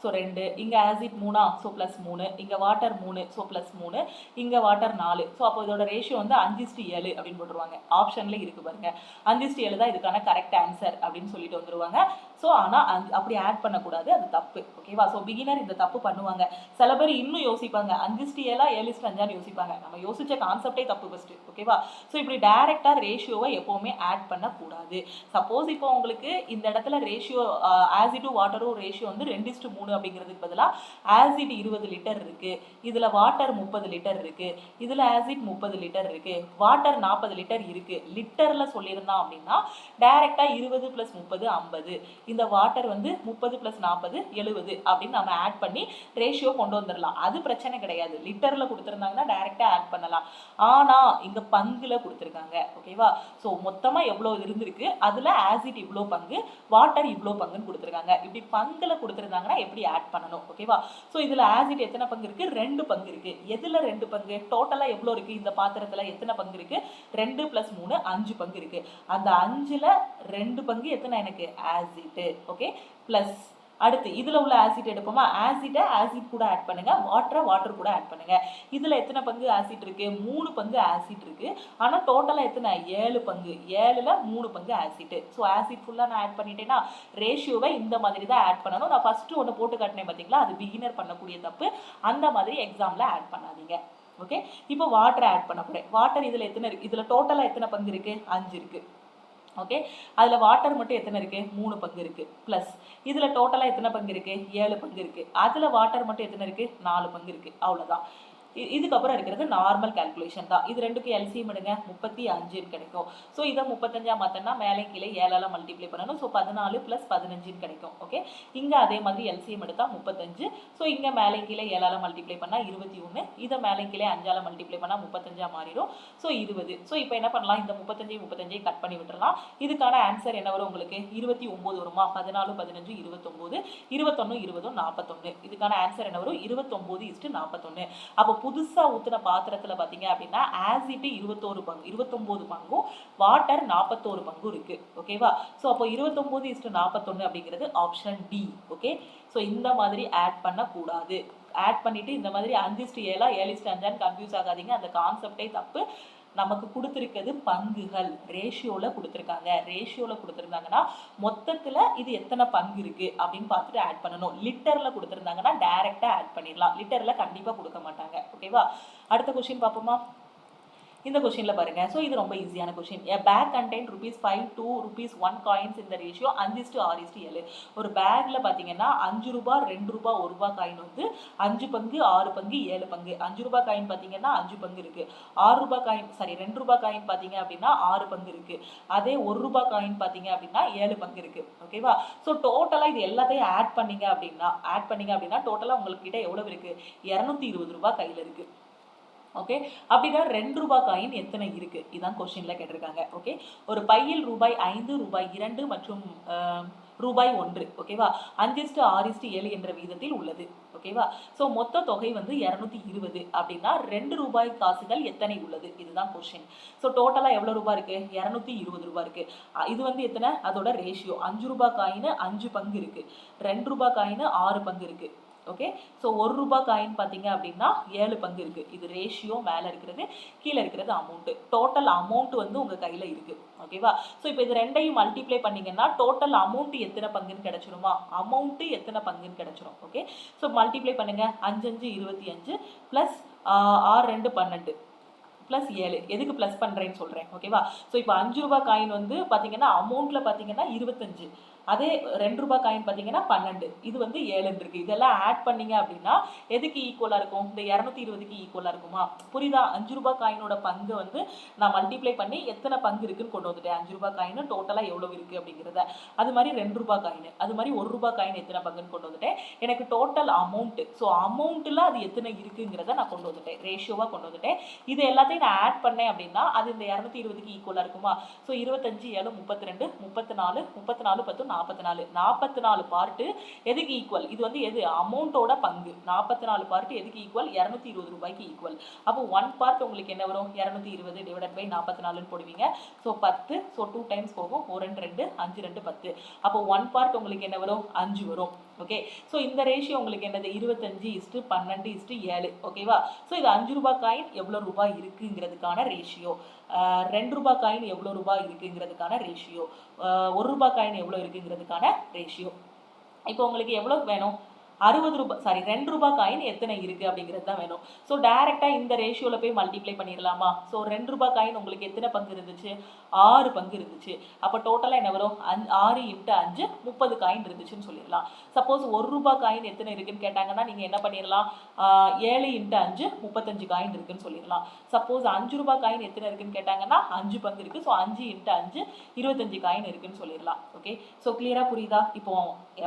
ஸோ 2, இங்கே ஆசிட் 3, ஸோ +3, இங்கே வாட்டர் 3, ஸோ +3, இங்கே வாட்டர் 4. ஸோ அப்போ இதோட ரேஷியோ வந்து 5:7 அப்படின்னு போட்டுருவாங்க. ஆப்ஷனில் இருக்குது பாருங்க, 5:7 தான் இதுக்கான கரெக்ட் ஆன்சர் அப்படின்னு சொல்லிட்டு வந்துருவாங்க. ஸோ ஆனால் அப்படி ஆட் பண்ணக்கூடாது, அது தப்பு. ஓகேவா? ஸோ பிகினர் இந்த தப்பு பண்ணுவாங்க. சில பேர் இன்னும் யோசிப்பாங்க, 5:7 7:5 யோசிப்பாங்க. நம்ம யோசிச்ச கான்செப்டே தப்பு ஃபர்ஸ்ட். ஓகேவா? ஸோ இப்படி டைரக்டா ரேஷியோவை எப்பவுமே ஆட் பண்ணக்கூடாது. சப்போஸ் இப்போ உங்களுக்கு இந்த இடத்துல ரேஷியோ ஆசிடும் வாட்டரும் ரேஷியோ வந்து 2:3 அப்படிங்கிறதுக்கு பதிலாக ஆசிட் 20 லிட்டர் இருக்கு, இதுல வாட்டர் 30 லிட்டர் இருக்கு, இதுல ஆசிட் 30 லிட்டர் இருக்கு, வாட்டர் 40 லிட்டர் இருக்கு, லிட்டர்ல சொல்லியிருந்தான் அப்படின்னா டைரக்டா 20 + 30 50, இந்த வாட்டர் வந்து 30 + 40 70 அப்படின்னு நம்ம ஆட் பண்ணி ரேஷியோ கொண்டு வந்துடலாம். அது பிரச்சனை கிடையாது. லிட்டர்ல கொடுத்துருந்தாங்கன்னா டைரக்டா ஆட் பண்ணலாம். ஆனா இங்க பங்குல கொடுத்துருக்காங்க. ஓகேவா? ஸோ மொத்தமா எவ்வளவு இருந்திருக்கு, அதுல ஆசிட் இவ்வளோ பங்கு, வாட்டர் இவ்வளோ பங்குன்னு கொடுத்துருக்காங்க. இப்படி பங்குல கொடுத்துருந்தாங்கன்னா எப்படி ஆட் பண்ணணும். ஓகேவா? சோ இதுல ஆசிட் எத்தனை பங்கு இருக்கு, 2 பங்கு இருக்கு. எதுல 2 பங்கு, டோட்டலா எவ்வளவு இருக்கு, இந்த பாத்திரத்துல எத்தனை பங்கு இருக்கு, 2 + 3 5 பங்கு இருக்கு. அந்த 5ல 2 பங்கு எத்தனை எனக்கு, ஆசிட். ஓகே, பிளஸ் அடுத்து இதுல உள்ள ஆசிட் எடுப்போமா, ஆசிட் கூட ஆட் பண்ணுங்க, வாட்டர் கூட ஆட் பண்ணுங்க. இதுல எத்தனை பங்கு ஆசிட் இருக்கு, 3 பங்கு ஆசிட் இருக்கு. ஆனா டோட்டலா எத்தனை, 7 பங்கு, 7ல 3 பங்கு ஆசிட். ஸோ ஆசிட் ஃபுல்லா நான் ஆட் பண்ணிட்டேன்னா ரேஷியோவை இந்த மாதிரி தான் ஆட் பண்ணணும். நான் ஃபர்ஸ்ட் ஒன்று போட்டு காட்டினேன் பார்த்தீங்களா, அது பிகினர் பண்ணக்கூடிய தப்பு. அந்த மாதிரி எக்ஸாம்ல ஆட் பண்ணாதீங்க. ஓகே, இப்போ வாட்டர் ஆட் பண்ண போறேன். வாட்டர் இதுல எத்தனை இருக்கு, இதுல டோட்டலா எத்தனை பங்கு இருக்கு, 5 இருக்கு. ஓகே, அதுல வாட்டர் மட்டும் எத்தனை இருக்கு, 3 பங்கு இருக்கு. பிளஸ் இதுல டோட்டலா எத்தனை பங்கு இருக்கு, 7 பங்கு இருக்கு. அதுல வாட்டர் மட்டும் எத்தனை இருக்கு, 4 பங்கு இருக்கு. அவ்வளவுதான். இதுக்கப்புறம் இருக்கிறது நார்மல் கால்குலேஷன் தான். இது ரெண்டுக்கு எல்சிஎம் எடுங்க, 35 கிடைக்கும். ஸோ இதை 35 மாத்தனா மேலே கீழே 7ஆல மல்டிப்ளை பண்ணணும். ஸோ 14 + 15 கிடைக்கும். ஓகே, இங்க அதே மாதிரி எல்சிஎம் எடுத்தா 35. ஸோ இங்க மேலே கீழே 7ஆல மல்டிப்ளை பண்ணா 21, இதை மேலே கீழே 5ஆல மல்டிப்ளை பண்ணா 35 மாறிடும். ஸோ 20. ஸோ இப்போ என்ன பண்ணலாம், இந்த 35 கட் பண்ணி விட்டுறலாம். இதுக்கான ஆன்சர் என்ன வரும் உங்களுக்கு, 29 வருமா, 14 15 29, 21 20 41. இதுக்கான ஆன்சர் என்ன வரும், 29:41. அப்போ புதுசா ஊத்துன பாத்திரத்துல பாத்தீங்க அப்படின்னா ஆசிட் 29 பங்கும் வாட்டர் 41 பங்கும் இருக்கு. ஓகேவா? சோ அப்போ 29:41 அப்படிங்கிறது ஆப்ஷன் டி. ஓகே, சோ இந்த மாதிரி ஆட் பண்ண கூடாது. ஆட் பண்ணிட்டு இந்த மாதிரி 5:7 7:5 கன்ஃபியூஸ் ஆகாதீங்க, அந்த கான்செப்டே தப்பு. நமக்கு கொடுத்துருக்கிறது பங்குகள், ரேஷியோல கொடுத்துருக்காங்க. ரேஷியோல கொடுத்துருந்தாங்கன்னா மொத்தத்துல இது எத்தனை பங்கு இருக்கு அப்படின்னு பார்த்துட்டு ஆட் பண்ணணும். லிட்டர்ல கொடுத்துருந்தாங்கன்னா டைரக்டா ஆட் பண்ணிடலாம். லிட்டர்ல கண்டிப்பா கொடுக்க மாட்டாங்க. ஓகேவா? அடுத்த கொஸ்டின் பார்ப்போமா. இந்த கொஸ்டின்ல பாருங்க. ஸோ இது ரொம்ப ஈஸியான question. A bag contain ₹5, 2, ₹1 coins in the ratio 5:6:7. ஒரு பேக்ல பாத்தீங்கன்னா 5 ரூபாய், 2 ரூபாய், 1 ரூபாய் காயின் வந்து 5 பங்கு, 6 பங்கு, 7 பங்கு. 5 ரூபாய் காயின் பாத்தீங்கன்னா 5 பங்கு இருக்கு. 6 ரூபாய் காயின், சாரி 2 ரூபாய் காயின் பாத்தீங்க அப்படின்னா 6 பங்கு இருக்கு. அதே 1 ரூபாய் காயின் பாத்தீங்க அப்படின்னா 7 பங்கு இருக்கு. ஓகேவா? ஸோ டோட்டலா இது எல்லாத்தையும் ஆட் பண்ணீங்க அப்படின்னா டோட்டலா உங்களுக்கு கிட்ட எவ்வளவு இருக்கு, 220 ரூபாய் கையில இருக்கு. ஓகே, அப்படின்னா 2 ரூபாய் காயின் எத்தனை இருக்கு, இதான் கொஸ்டின்ல கேட்டிருக்காங்க. ஓகே, ஒரு பையில் ₹5, ₹2 மற்றும் ரூபாய் 1. ஓகேவா? 5:6:7 என்ற வீதத்தில் உள்ளது. ஓகேவா? ஸோ மொத்த தொகை வந்து 220 அப்படின்னா 2 ரூபாய் காசுகள் எத்தனை உள்ளது? இதுதான் கொஸ்டின். ஸோ டோட்டலாக எவ்வளோ ரூபாய் இருக்கு? 220 ரூபாய் இருக்கு. இது வந்து எத்தனை? அதோட ரேஷியோ 5 ரூபாய் காயின் 5 பங்கு இருக்கு, 2 ரூபாய் காயின் 6 பங்கு இருக்கு. ஓகே, ஸோ 1 ரூபாய் காயின் பார்த்தீங்க அப்படின்னா 7 பங்கு இருக்கு. இது ரேஷியோ, மேலே இருக்கிறது, கீழே இருக்கிறது அமௌண்ட். டோட்டல் அமௌண்ட் வந்து உங்க கையில இருக்கு. ஓகேவா? ஸோ இப்போ இது ரெண்டையும் மல்டிப்ளை பண்ணீங்கன்னா டோட்டல் அமௌண்ட் எத்தனை பங்குன்னு கிடைச்சிருமா? அமௌண்ட் எத்தனை பங்குன்னு கிடைச்சிரும். ஓகே, ஸோ மல்டிப்ளை பண்ணுங்க. 5 5 25 பிளஸ் 6 2 12 பிளஸ் 7. எதுக்கு பிளஸ் பண்றேன்னு சொல்றேன். ஓகேவா? ஸோ இப்போ 5 ரூபாய் காயின் வந்து பாத்தீங்கன்னா அமௌண்ட்ல பாத்தீங்கன்னா 25, அதே 2 ரூபாய் காயின் பாத்தீங்கன்னா 12, இது வந்து 7 இருக்கு. இதெல்லாம் ஆட் பண்ணீங்க அப்படின்னா எதுக்கு ஈக்குவலா இருக்கும்? இந்த 220க்கு ஈக்குவலா இருக்குமா? புரியுதா? 5 ரூபாய் காயினோட பங்கு வந்து நான் மல்டிப்ளை பண்ணி எத்தனை பங்கு இருக்குன்னு கொண்டு வந்துட்டேன். 5 ரூபாய் காயின் டோட்டலா எவ்வளவு இருக்கு அப்படிங்கிறத. அது மாதிரி 2 ரூபாய் காயின், அது மாதிரி 1 ரூபாய் காயின் எத்தனை பங்குன்னு கொண்டு வந்துட்டேன். எனக்கு டோட்டல் அமௌண்ட், ஸோ அமௌண்ட்ல அது எத்தனை இருக்குங்கிறத நான் கொண்டு வந்துட்டேன், ரேஷியோவா கொண்டு வந்துட்டேன். இது எல்லாத்தையும் நான் ஆட் பண்ணேன் அப்படின்னா அது இந்த 220க்கு ஈக்குவலா இருக்குமா? ஸோ 25 7 32 34 34 10 44 44 பார்ட்டு எதுக்கு ஈக்குவல்? இது வந்து எது? அமௌண்டோட பங்கு. 44 பார்ட் எதுக்கு ஈக்குவல்? 220 ரூபாய்க்கு ஈக்குவல். அப்போ 1 பார்ட் உங்களுக்கு என்ன வரும்? 220 டிவைடட் பை 44ன்னு போடுவீங்க. ஸோ 10, ஸோ 2 டைம்ஸ் போகும். 4 2 5 2 10. அப்போ 1 பார்ட் உங்களுக்கு என்ன வரும்? 5 வரும். ஓகே, ஸோ இந்த ரேஷியோ உங்களுக்கு என்னது? 25:12:7. ஓகேவா? ஸோ இது 5 ரூபாய் காயின் எவ்வளோ ரூபாய் இருக்குங்கிறதுக்கான ரேஷியோ, 2 ரூபாய் காயின் எவ்வளோ ரூபாய் இருக்குங்கிறதுக்கான ரேஷியோ, 1 ரூபாய் காயின் எவ்வளோ இருக்குங்கிறதுக்கான ரேஷியோ. இப்போ உங்களுக்கு எவ்வளோ வேணும்? 60 ரூபாய், சாரி 2 ரூபாய் காயின் எத்தனை இருக்கு அப்படிங்கிறது தான் வேணும். ஸோ டைரக்டா இந்த ரேஷியோல போய் மல்டிப்ளை பண்ணிடலாமா? ஸோ 2 ரூபாய் காயின் உங்களுக்கு எத்தனை பங்கு இருந்துச்சு? 6 பங்கு இருந்துச்சு. அப்போ டோட்டலா என்ன வரும்? 6 × 5 30 காயின் இருந்துச்சுன்னு சொல்லிடலாம். சப்போஸ் 1 ரூபாய் காயின் எத்தனை இருக்குன்னு கேட்டாங்கன்னா நீங்க என்ன பண்ணிடலாம்? 7 × 5 35 காயின் இருக்குன்னு சொல்லிடலாம். சப்போஸ் 5 ரூபாய் காயின் எத்தனை இருக்குன்னு கேட்டாங்கன்னா 5 பங்கு இருக்கு. ஸோ 5 × 5 25 காயின் இருக்குன்னு சொல்லிடலாம். ஓகே, ஸோ கிளியரா புரியுதா? இப்போ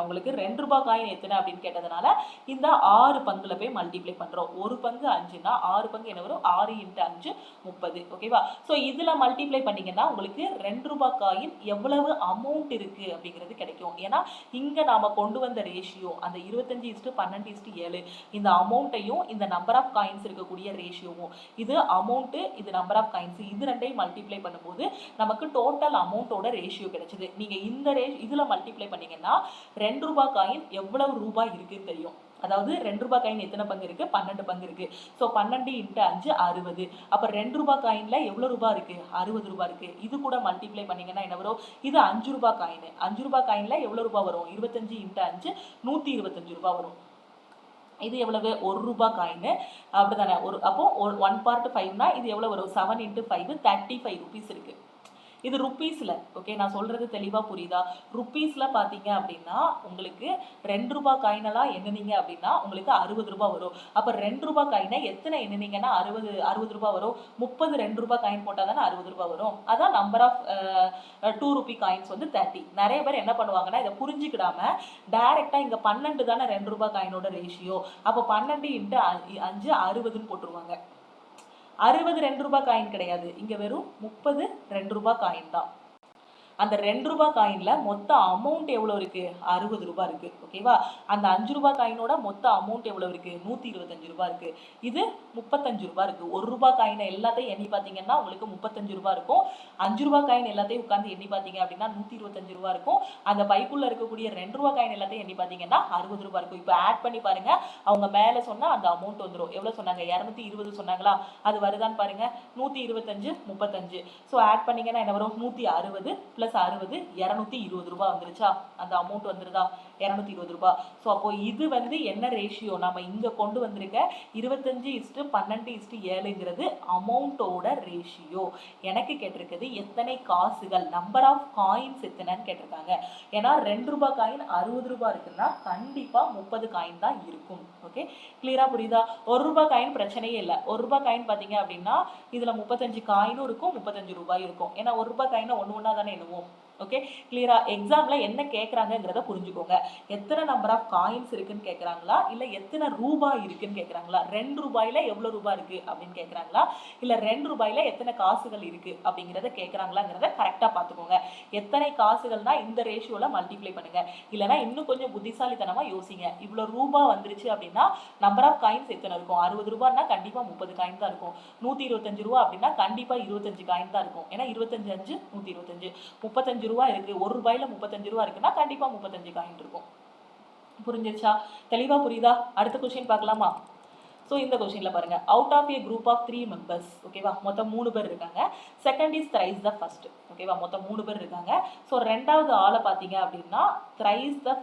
உங்களுக்கு 2 ரூபாய் காயின் எத்தனை அப்படின்னு கேட்டதுனால இந்த 6 பங்குல போய் மல்டிப்ளை பண்றோம். 1 பங்கு 5னா 6 பங்கு என்ன வரும்? 6 × 5 30. ஓகேவா? ஸோ இதுல மல்டிப்ளை பண்ணீங்கன்னா உங்களுக்கு 2 ரூபாய் காயின் எவ்வளவு அமௌண்ட் இருக்கு அப்படிங்கிறது கிடைக்கும். ஏன்னா இங்க நாம கொண்டு வந்த ரேஷியோ அந்த 25:12:7, இந்த அமௌண்ட்டையும் இந்த நம்பர் ஆஃப் காயின்ஸ் இருக்கக்கூடிய ரேஷியோவும், இது அமௌண்ட், இது நம்பர் ஆஃப் காயின்ஸ், இது ரெண்டையும் மல்டிப்ளை பண்ணும்போது நமக்கு டோட்டல் அமௌண்டோட ரேஷியோ கிடைச்சது. நீங்க இந்த இதுல மல்டிப்ளை பண்ணீங்கன்னா 2 ரூபாய் காயின் எவ்வளவு ரூபாய் இருக்குன்னு தெரியும். அதாவது 2 ரூபாய் காயின் எத்தனை பங்கு இருக்கு? 12 பங்கு இருக்கு. ஸோ 12 × 5 60. அப்ப 2 ரூபாய் காயின்ல எவ்வளவு ரூபாய் இருக்கு? 60 ரூபாய் இருக்கு. இது கூட மல்டிப்ளை பண்ணீங்கன்னா என்ன வரும்? இது 5 ரூபாய் காயின். 5 ரூபாய் காயின்ல எவ்வளவு ரூபாய் வரும்? 25 × 5 125 ரூபாய் வரும். இது எவ்வளவு? 1 ரூபாய் காயின். அப்படிதானே? அப்போ 1 பார்ட் 5னா இது எவ்வளவு வரும்? 7 × 5 35 ரூபீஸ் இருக்கு. இது ருப்பீஸ்ல. ஓகே, நான் சொல்றது தெளிவா புரியுதா? ருப்பீஸ்ல பாத்தீங்க அப்படின்னா உங்களுக்கு 2 ரூபாய் காயினெல்லாம் எண்ணுனீங்க அப்படின்னா உங்களுக்கு 60 ரூபாய் வரும். அப்ப 2 ரூபாய் காயினை எத்தனை எண்ணுனீங்கன்னா 60 ரூபாய் வரும். 30 2 ரூபாய் காயின் போட்டா தானே 60 ரூபாய் வரும். அதான் நம்பர் ஆஃப் 2 ரூபி காயின்ஸ் வந்து 30. நிறைய பேர் என்ன பண்ணுவாங்கன்னா இதை புரிஞ்சுக்கிடாம டைரக்டா இங்க 12 தானே 2 ரூபாய் காயினோட ரேஷியோ, அப்போ 12 × 5 60ன்னு போட்டுருவாங்க. 60 2 ரூபாய் காயின் கிடையாது, இங்க வெறும் 30 2 ரூபாய் காயின் தான். அந்த 2 ரூபாய் காயின்ல மொத்த அமௌண்ட் எவ்வளவு இருக்கு? 60 ரூபாய் இருக்கு. ஓகேவா? அந்த 5 ரூபாய் காயினோட மொத்த அமௌண்ட் எவ்வளவு இருக்கு? 125 ரூபாய் இருக்கு. இது 35 ரூபாய் இருக்கு. 1 ரூபாய் காயின் எல்லாத்தையும் எண்ணி பாத்தீங்கன்னா உங்களுக்கு 35 ரூபாய் இருக்கும். 5 ரூபாய் காயின் எல்லாத்தையும் உட்கார்ந்து எண்ணி பாத்தீங்க அப்படின்னா 125 ரூபாய் இருக்கும். அந்த பைக்குள்ள இருக்கக்கூடிய 2 ரூபாய் காயின் எல்லாத்தையும் எண்ணி பாத்தீங்கன்னா 60 ரூபாய் இருக்கும். இப்போ ஆட் பண்ணி பாருங்க, அவங்க மேல சொன்னா அந்த அமௌண்ட் வந்துடும். எவ்வளவு சொன்னாங்க? 220 சொன்னாங்களா? அது வருதான்னு பாருங்க. 125 35. ஸோ ஆட் பண்ணீங்கன்னா என்ன வரும்? 160 + 60 220 ரூபாய் வந்துருச்சா? அந்த அமௌண்ட் வந்துருதா? 220 ரூபாய். ஸோ அப்போ இது வந்து என்ன ரேஷியோ? நம்ம இங்க கொண்டு வந்திருக்க 25:12:7ங்கிறது அமௌண்டோட ரேஷியோ. எனக்கு கேட்டிருக்குது எத்தனை காசுகள், நம்பர் ஆஃப் காயின்ஸ் எத்தனைன்னு கேட்டிருக்காங்க. ஏன்னா 2 ரூபாய் காயின் 60 ரூபாய் இருக்குன்னா கண்டிப்பா 30 காயின் தான் இருக்கும். ஓகே, கிளியரா புரியுதா? 1 ரூபாய் காயின் பிரச்சனையே இல்லை. 1 ரூபாய் காயின் பாத்தீங்க அப்படின்னா இதுல 35 காயினும் இருக்கும், 35 ரூபாயும் இருக்கும். ஏன்னா 1 ரூபாய் காயினை ஒண்ணு ஒண்ணா தானே எண்ணுவோம். ஓகே, கிளியரா? எக்ஸாம்ல என்ன கேட்குறாங்கங்கிறத புரிஞ்சுக்கோங்க. எத்தனை நம்பர் ஆஃப் காயின்ஸ் இருக்குன்னு கேட்குறாங்களா, இல்லை எத்தனை ரூபாய் இருக்குன்னு கேட்குறாங்களா, 2 ரூபாயில் எவ்வளோ ரூபாய் இருக்கு அப்படின்னு கேட்குறாங்களா, இல்லை 2 ரூபாயில் எத்தனை காசுகள் இருக்கு அப்படிங்கிறத கேட்குறாங்களாங்கிறத கரெக்டாக பார்த்துக்கோங்க. எத்தனை காசுகள்னா இந்த ரேஷியோவில் மல்டிப்ளை பண்ணுங்க. இல்லைனா இன்னும் கொஞ்சம் புத்திசாலித்தனமாக யோசிங்க. இவ்வளோ ரூபாய் வந்துருச்சு அப்படின்னா நம்பர் ஆஃப் காயின்ஸ் எத்தனை இருக்கும்? 60 ரூபாய்னா கண்டிப்பாக 30 காயின் தான் இருக்கும். 125 ரூபா அப்படின்னா கண்டிப்பாக 25 காயின் தான் இருக்கும். ஏன்னா 25 5 125. 35 ரூபா இருக்கு, 1 ரூபாயில 35 ரூபா இருக்குன்னா கண்டிப்பா 35 காயின் இருக்கும். புரிஞ்சிருச்சா? தெளிவா புரியுதா? அடுத்த கொஸ்டின் பார்க்கலாமா? ஸோ இந்த கொஸ்டின்ல பாருங்க, out of a group of 3 members, ஓகேவா, மொத்தம் 3 பேர் இருக்காங்க. Second is thrice the first, ஓகேவா, மொத்தம் 3 பேர் இருக்காங்க. ஸோ ரெண்டாவது ஆளை பார்த்தீங்க அப்படின்னா த்ரைஸ் த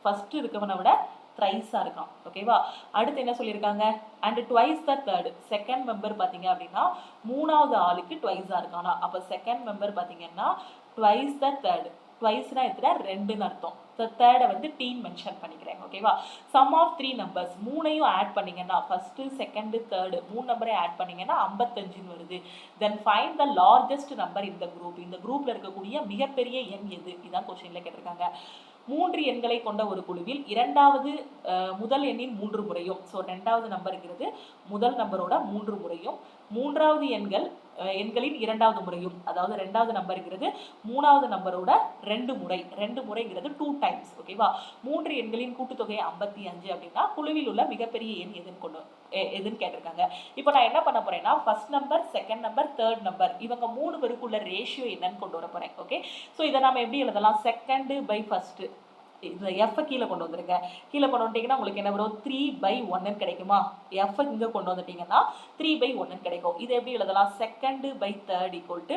ஃபர்ஸ்ட் இருக்கவனை விட த்ரைஸா இருக்கான், ஓகேவா. அடுத்து என்ன சொல்லியிருக்காங்க, and twice the third, second member பார்த்தீங்க அப்படின்னா மூணாவது ஆளுக்கு ட்வைஸா இருக்கானா. அப்போ செகண்ட் மெம்பர் பார்த்தீங்கன்னா ட்வைஸ் த தேர்ட், ட்வைஸ்னா எத்தனை? 2ன்னு அர்த்தம். தேர்டை வந்து டீன் மென்ஷன் பண்ணிக்கிறேன், ஓகேவா. சம் ஆஃப் 3 நம்பர்ஸ், மூணையும் ஆட் பண்ணீங்கன்னா ஃபர்ஸ்ட் செகண்ட் தேர்டு 3 நம்பரை ஆட் பண்ணீங்கன்னா 55ன்னு வருது. Then find the largest number இந்த குரூப், இந்த குரூப்ல இருக்கக்கூடிய மிகப்பெரிய எண் எது? இதான் கொஸ்டின்ல கேட்டிருக்காங்க. 3 எண்களை கொண்ட ஒரு குழுவில் முதல் எண்ணின் 3 முறையும், ஸோ ரெண்டாவது நம்பருங்கிறது முதல் நம்பரோட 3 முறையும், மூன்றாவது எண்களின் இரண்டாவது முறையும், அதாவது ரெண்டாவது நம்பருங்கிறது மூணாவது நம்பரோட 2 முறைங்கிறது 2 டைம்ஸ், ஓகேவா. 3 எண்களின் கூட்டுத்தொகை 55 அப்படின்னா குழுவில் உள்ள மிகப்பெரிய எண் எதுன்னு கேட்டிருக்காங்க. இப்போ நான் என்ன பண்ண போறேன்னா first number, second number, third number இவங்க 3 பேருக்குள்ள ரேஷியோ என்னன்னு கொண்டு வர போறேன். ஓகே, ஸோ இதை நம்ம எப்படி எழுதலாம்? செகண்ட் பை ஃபர்ஸ்ட், இந்த எஃப் கீழே கொண்டு வந்துருங்க. கீழே கொண்டு வந்துட்டீங்கன்னா உங்களுக்கு என்ன வரும்? 3/1 கிடைக்குமா? எஃப் இங்கே கொண்டு வந்துட்டீங்கன்னா 3/1 கிடைக்கும். இதை எப்படி எழுதலாம்? Second by third equal to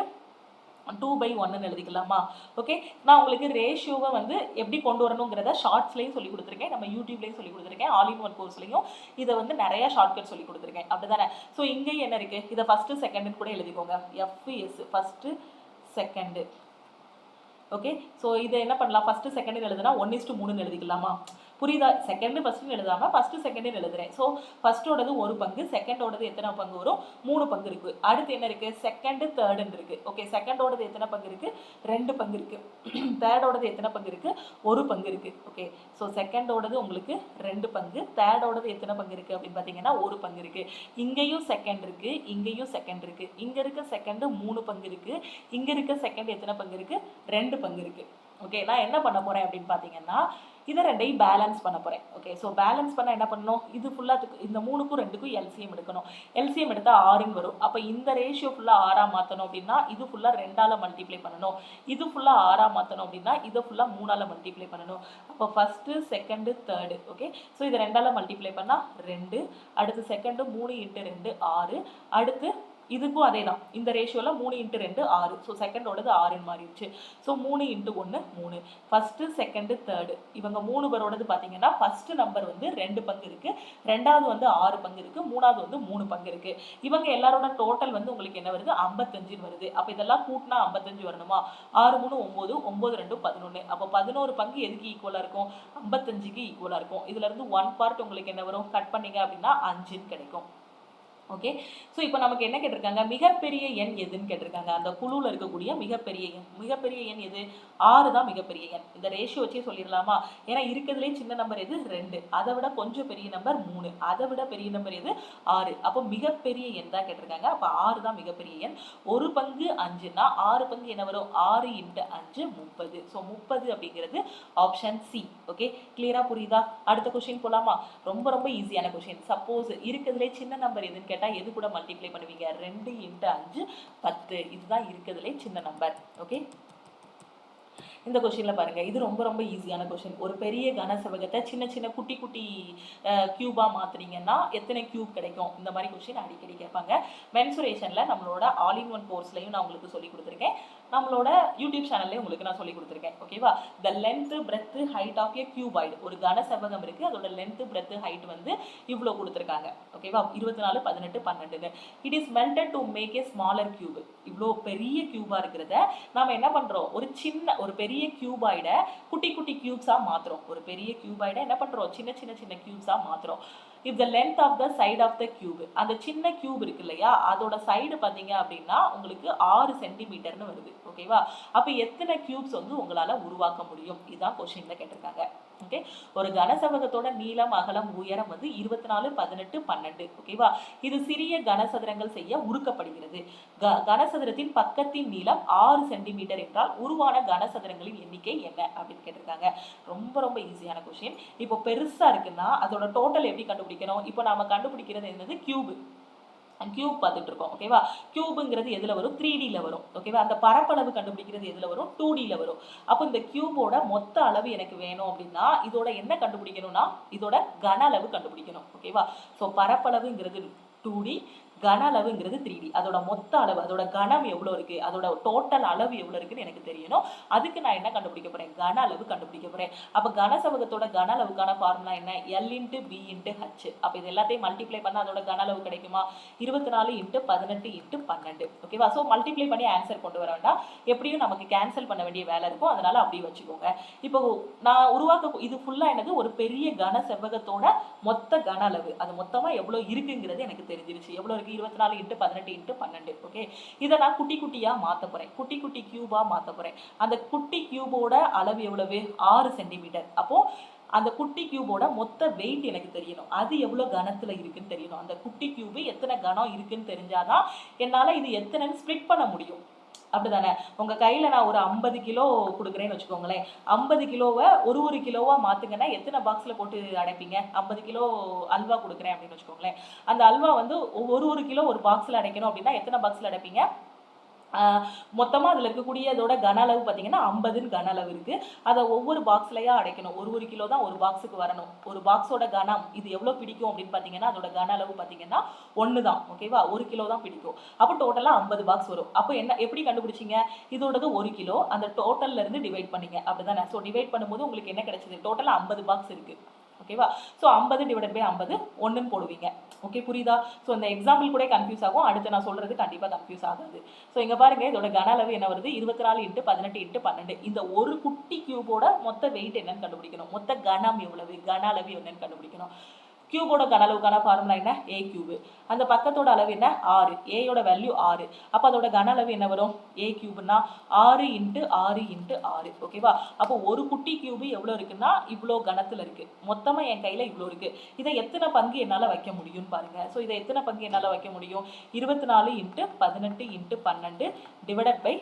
2/1 எழுதிக்கலாமா? ஓகே, நான் உங்களுக்கு ரேஷியோவை வந்து எப்படி கொண்டு வரணுங்கிறத ஷார்ட்ஸ்லையும் சொல்லி கொடுத்துருக்கேன், நம்ம யூடியூப்லையும் சொல்லி கொடுத்துருக்கேன், ஆல் இன் ஒன் கோர்ஸ்லையும் இதை வந்து நிறைய ஷார்ட்கட் சொல்லி கொடுத்துருக்கேன், அப்படிதானே? ஸோ இங்கேயும் என்ன இருக்கு? இதை ஃபர்ஸ்ட் செகண்ட் கூட எழுதிக்கோங்க. FS first second. Okay, so இதை என்ன பண்ணலாம்? ஃபர்ஸ்ட் செகண்ட் எழுதுனா 1:3 எழுதிக்கலாமா? புரியுதா? செகண்ட் ஃபர்ஸ்ட் எழுதாம ஃபர்ஸ்ட் செகண்ட் எழுதுறேன். ஸோ ஃபர்ஸ்டோடது 1 பங்கு, செகண்டோடது எத்தனை பங்கு வரும்? 3 பங்கு இருக்கு. அடுத்து என்ன இருக்கு? செகண்ட் தேர்டுன்னு இருக்கு. ஓகே, செகண்டோடது எத்தனை பங்கு இருக்கு? 2 பங்கு இருக்கு. தேர்டோடது எத்தனை பங்கு இருக்கு? 1 பங்கு இருக்கு. ஓகே, ஸோ செகண்டோடது உங்களுக்கு 2 பங்கு, தேர்டோடது எத்தனை பங்கு இருக்கு அப்படின்னு பார்த்தீங்கன்னா 1 பங்கு இருக்கு. இங்கேயும் செகண்ட் இருக்கு, இங்கேயும் செகண்ட் இருக்கு. இங்க இருக்க செகண்ட் 3 பங்கு இருக்கு, இங்க இருக்க செகண்ட் எத்தனை பங்கு இருக்கு? 2 பங்கு இருக்கு. ஓகே, நான் என்ன பண்ண போறேன் அப்படின்னு பார்த்தீங்கன்னா இதை ரெண்டையும் பேலன்ஸ் பண்ண போறேன். ஓகே, ஸோ பேலன்ஸ் பண்ண என்ன பண்ணணும்? இது ஃபுல்லாக இந்த 3க்கும் 2க்கும் எல்சிஎம் எடுக்கணும். எல்சிஎம் எடுத்தால் 6ன்னு வரும். அப்போ இந்த ரேஷியோ ஃபுல்லாக 6ஆக மாற்றணும் அப்படின்னா இது ஃபுல்லாக 2ஆல் மல்டிப்ளை பண்ணணும். இது ஃபுல்லாக 6ஆக மாற்றணும் அப்படின்னா இதை ஃபுல்லாக 3ஆல் மல்டிப்ளை பண்ணணும். அப்போ first second third. Okay, so இது 2ஆல் மல்டிப்ளை பண்ணால் 2, அடுத்து செகண்டு 3 × 2 6, அடுத்து இதுக்கும் அதே தான். இந்த ரேஷியோவில் 3 × 2 6. ஸோ செகண்டோடது 6ன்னு மாறிடுச்சு. ஸோ 3 × 1 3. ஃபர்ஸ்ட்டு செகண்டு தேர்டு இவங்க 3 பேரோடது பார்த்தீங்கன்னா ஃபர்ஸ்ட் நம்பர் வந்து 2 பங்கு இருக்கு, ரெண்டாவது வந்து 6 பங்கு இருக்கு, மூணாவது வந்து 3 பங்கு இருக்கு. இவங்க எல்லாரோட டோட்டல் வந்து உங்களுக்கு என்ன வருது? 55ன்னு வருது. அப்போ இதெல்லாம் கூட்டினா 55 வரணுமா? 6 3 9, 9 2 11. அப்போ 11 பங்கு எதுக்கு ஈக்குவலாக இருக்கும்? 55க்கு ஈக்குவலாக இருக்கும். இதுல இருந்து 1 பார்ட் உங்களுக்கு என்ன வரும்? கட் பண்ணீங்க அப்படின்னா 5ன்னு கிடைக்கும். ஓகே, ஸோ இப்போ நமக்கு என்ன கேட்டிருக்காங்க? மிகப்பெரிய எண் எதுன்னு கேட்டிருக்காங்க. அந்த குழுவில் இருக்கக்கூடிய மிகப்பெரிய எண் எது? 6 தான் மிகப்பெரிய எண். இந்த ரேஷியோ வச்சே சொல்லிடலாமா? ஏன்னா இருக்கிறதுலே சின்ன நம்பர் எது? 2. அதை விட கொஞ்சம் பெரிய நம்பர் 3. அதை விட பெரிய நம்பர் எது? 6. அப்போ மிகப்பெரிய எண் தான் கேட்டிருக்காங்க. அப்போ 6 தான் மிகப்பெரிய எண். 1 பங்கு 5னா 6 பங்கு என்ன வரும்? 6 × 5 30. ஸோ 30 அப்படிங்கிறது ஆப்ஷன் சி. ஓகே, கிளியரா புரியுதா? அடுத்த கொஸ்டின் போலாமா? ரொம்ப ரொம்ப ஈஸியான கொஸ்டின். சப்போஸ் இருக்கிறதுலே சின்ன நம்பர் எதுன்னு கேட்டால் எது கூட மல்டிப்ளை பண்ணுவீங்க? 2 × 5 10. இதுதான் இருக்கிறதுலே சின்ன நம்பர். ஓகே, இந்த கொஸ்டின்ல பாருங்க, இது ரொம்ப ரொம்ப ஈஸியான கொஸ்டின். ஒரு பெரிய கனசெவகத்தை சின்ன சின்ன குட்டி குட்டி கியூபா மாத்துறீங்கன்னா எத்தனை கியூப் கிடைக்கும்? இந்த மாதிரி கொஸ்டின் அடிக்கடி கேட்பாங்க. மென்சுரேஷன்ல நம்மளோட ஆல் இன் ஒன் கோர்ஸ்லையும் நான் உங்களுக்கு சொல்லி கொடுத்துருக்கேன், நம்மளோட யூடியூப் சேனல்லையும் உங்களுக்கு நான் சொல்லி கொடுத்துருக்கேன். ஓகேவா? The length breadth height of a cuboid. ஒரு கன செவ்வகம் இருக்கு, அதோட லென்த் பிரெத் ஹைட் வந்து இவ்வளோ கொடுத்துருக்காங்க. ஓகேவா? 24 18 12. It is melted to make a smaller cube. இவ்வளோ பெரிய கியூபா இருக்கிறத நாம என்ன பண்றோம்? ஒரு பெரிய கியூபாய்டை குட்டி குட்டி கியூப்ஸா மாத்துறோம். ஒரு பெரிய கியூபாய்டை என்ன பண்றோம்? சின்ன சின்ன கியூப்ஸா மாத்துறோம். If the length of the side of the cube, அந்த சின்ன கியூப் இருக்கு இல்லையா, அதோட சைடு பார்த்தீங்க அப்படின்னா உங்களுக்கு 6 சென்டிமீட்டர்னு வருது. ஓகேவா? அப்போ எத்தனை கியூப்ஸ் வந்து உங்களால் உருவாக்க முடியும்? இதுதான் கொஸ்டின்ல கேட்டிருக்காங்க. ஓகே, ஒரு கனசதுரத்தோட நீளம், அகலம், உயரம் வந்து 24, 18, 12. ஓகேவா? இது சிறிய கனசதுரங்கள் செய்ய உருக்கப்படுகிறது. கனசதுரத்தின் பக்கத்தின் நீளம் 6 சென்டிமீட்டர் என்றால் உருவான கனசதுரங்களின் எண்ணிக்கை என்ன அப்படின்னு கேட்டிருக்காங்க. ரொம்ப ரொம்ப ஈஸியான கொஸ்டின். இப்போ பெருசா இருக்குன்னா அதோட டோட்டல் எப்படி கண்டுபிடிக்கணும்? இப்போ நாம கண்டுபிடிக்கிறது என்னது? கியூப் பார்த்துட்டு இருக்கோம். ஓகேவா? கியூபுங்கிறது எதுல வரும்? 3Dல வரும். ஓகேவா? அந்த பரப்பளவு கண்டுபிடிக்கிறது எதுல வரும்? 2Dல வரும். அப்போ இந்த கியூபோட மொத்த அளவு எனக்கு வேணும் அப்படின்னா இதோட என்ன கண்டுபிடிக்கணும்னா இதோட கன அளவு கண்டுபிடிக்கணும். ஓகேவா? ஸோ பரப்பளவுங்கிறது 2D, கன அளவுங்கிறது 3D. அதோட மொத்த அளவு, அதோட கனம் எவ்வளோ இருக்கு, அதோட டோட்டல் அளவு எவ்வளோ இருக்குன்னு எனக்கு தெரியணும். அதுக்கு நான் என்ன கண்டுபிடிக்க போறேன்? கன அளவு கண்டுபிடிக்க போறேன். அப்போ கனசதுரத்தோட கன அளவுக்கான ஃபார்முலா என்ன? L × B × H. அப்போ இது எல்லாத்தையும் மல்டிப்ளை பண்ணா அதோட கன அளவு கிடைக்குமா? 24 × 18 × 12. ஓகேவா? ஸோ மல்டிப்ளை பண்ணி ஆன்சர் கொண்டு வர வேண்டாம். எப்படியும் நமக்கு கேன்சல் பண்ண வேண்டிய வேலை இருக்கும். அதனால அப்படியே வச்சுக்கோங்க. இப்போ நான் உருவாக்க இது ஃபுல்லா என்னது? ஒரு பெரிய கன செவ்வகத்தோட மொத்த கன அளவு. அது மொத்தமா எவ்வளோ இருக்குங்கிறது எனக்கு தெரிஞ்சிருச்சு. எவ்வளோ இருக்கு? 24 × 18 × 12. ஓகே, இதை நான் குட்டி குட்டியா மாற்ற போறேன். குட்டி குட்டி கியூபா மாற்ற போறேன். அந்த குட்டி கியூபோட அளவு எவ்வளவு? 6 சென்டிமீட்டர். அப்போ அந்த குட்டி கியூபோட மொத்த வெயிட் எனக்கு தெரியணும். அது எவ்வளோ கனத்துல இருக்குன்னு தெரியணும். அந்த குட்டி கியூபு எத்தனை கனம் இருக்குன்னு தெரிஞ்சாதான் என்னால் இது எத்தனைன்னு ஸ்ப்ளிட் பண்ண முடியும். அப்படிதானே? உங்க கையில நான் ஒரு 50 கிலோ கொடுக்குறேன்னு வச்சுக்கோங்களேன். 50 கிலோவை ஒரு கிலோவா மாத்துங்கன்னா எத்தனை பாக்ஸ்ல போட்டு அடைப்பீங்க? 50 கிலோ அல்வா கொடுக்குறேன் அப்படின்னு வச்சுக்கோங்களேன். அந்த அல்வா வந்து ஒரு கிலோ ஒரு பாக்ஸ்ல அடைக்கணும் அப்படின்னா எத்தனை பாக்ஸ்ல அடைப்பீங்க? மொத்தமாக அதில் இருக்கக்கூடிய அதோட கன அளவு பார்த்தீங்கன்னா 50 கன அளவு இருக்குது. அதை ஒவ்வொரு பாக்ஸ்லையா அடைக்கணும். ஒரு கிலோ தான் ஒரு பாக்ஸுக்கு வரணும். ஒரு பாக்ஸோட கனம் இது எவ்வளோ பிடிக்கும் அப்படின்னு பார்த்தீங்கன்னா அதோட கன அளவு பார்த்தீங்கன்னா 1 தான். ஓகேவா? 1 கிலோ தான் பிடிக்கும். அப்போ டோட்டலாக 50 பாக்ஸ் வரும். அப்போ என்ன எப்படி கண்டுபிடிச்சிங்க? இதோடது 1 கிலோ, அந்த டோட்டல்ல இருந்து டிவைட் பண்ணீங்க. அப்படிதானே? ஸோ டிவைட் பண்ணும்போது உங்களுக்கு என்ன கிடைச்சது? டோட்டலாக 50 பாக்ஸ் இருக்குது. ஓகேவா? ஸோ 50 / 50 1ன்னு போடுவீங்க. ஓகே, புரியுதா? ஸோ இந்த எக்ஸாம்பிள் கூட கன்ஃபியூஸ் ஆகும். அடுத்து நான் சொல்றது கண்டிப்பாக கன்ஃபியூஸ் ஆகாது. ஸோ இங்கே பாருங்க, இதோட கன அளவு என்ன வருது? 24 × 18 × 12. இந்த ஒரு குட்டி கியூபோட மொத்த வெயிட் என்னன்னு கண்டுபிடிக்கணும். மொத்த கனம் எவ்வளவு, கன அளவு என்னன்னு கண்டுபிடிக்கணும். கியூபோட கன அளவுக்கான ஃபார்முலா என்ன? A cube. அந்த பக்கத்தோட அளவு என்ன? 6. ஏயோட வேல்யூ 6. அப்போ அதோட கன அளவு என்ன வரும்? A கியூப்னா 6 × 6 × 6. ஓகேவா? அப்போ ஒரு குட்டி கியூபு எவ்வளோ இருக்குன்னா இவ்வளோ கனத்தில் இருக்கு. மொத்தமாக என் கையில் இவ்வளோ இருக்கு. இதை எத்தனை பங்கு என்னால் வைக்க முடியும்னு பாருங்க. ஸோ இதை எத்தனை பங்கு என்னால் வைக்க முடியும்? 24 × 18 × 12 டிவைடட் பை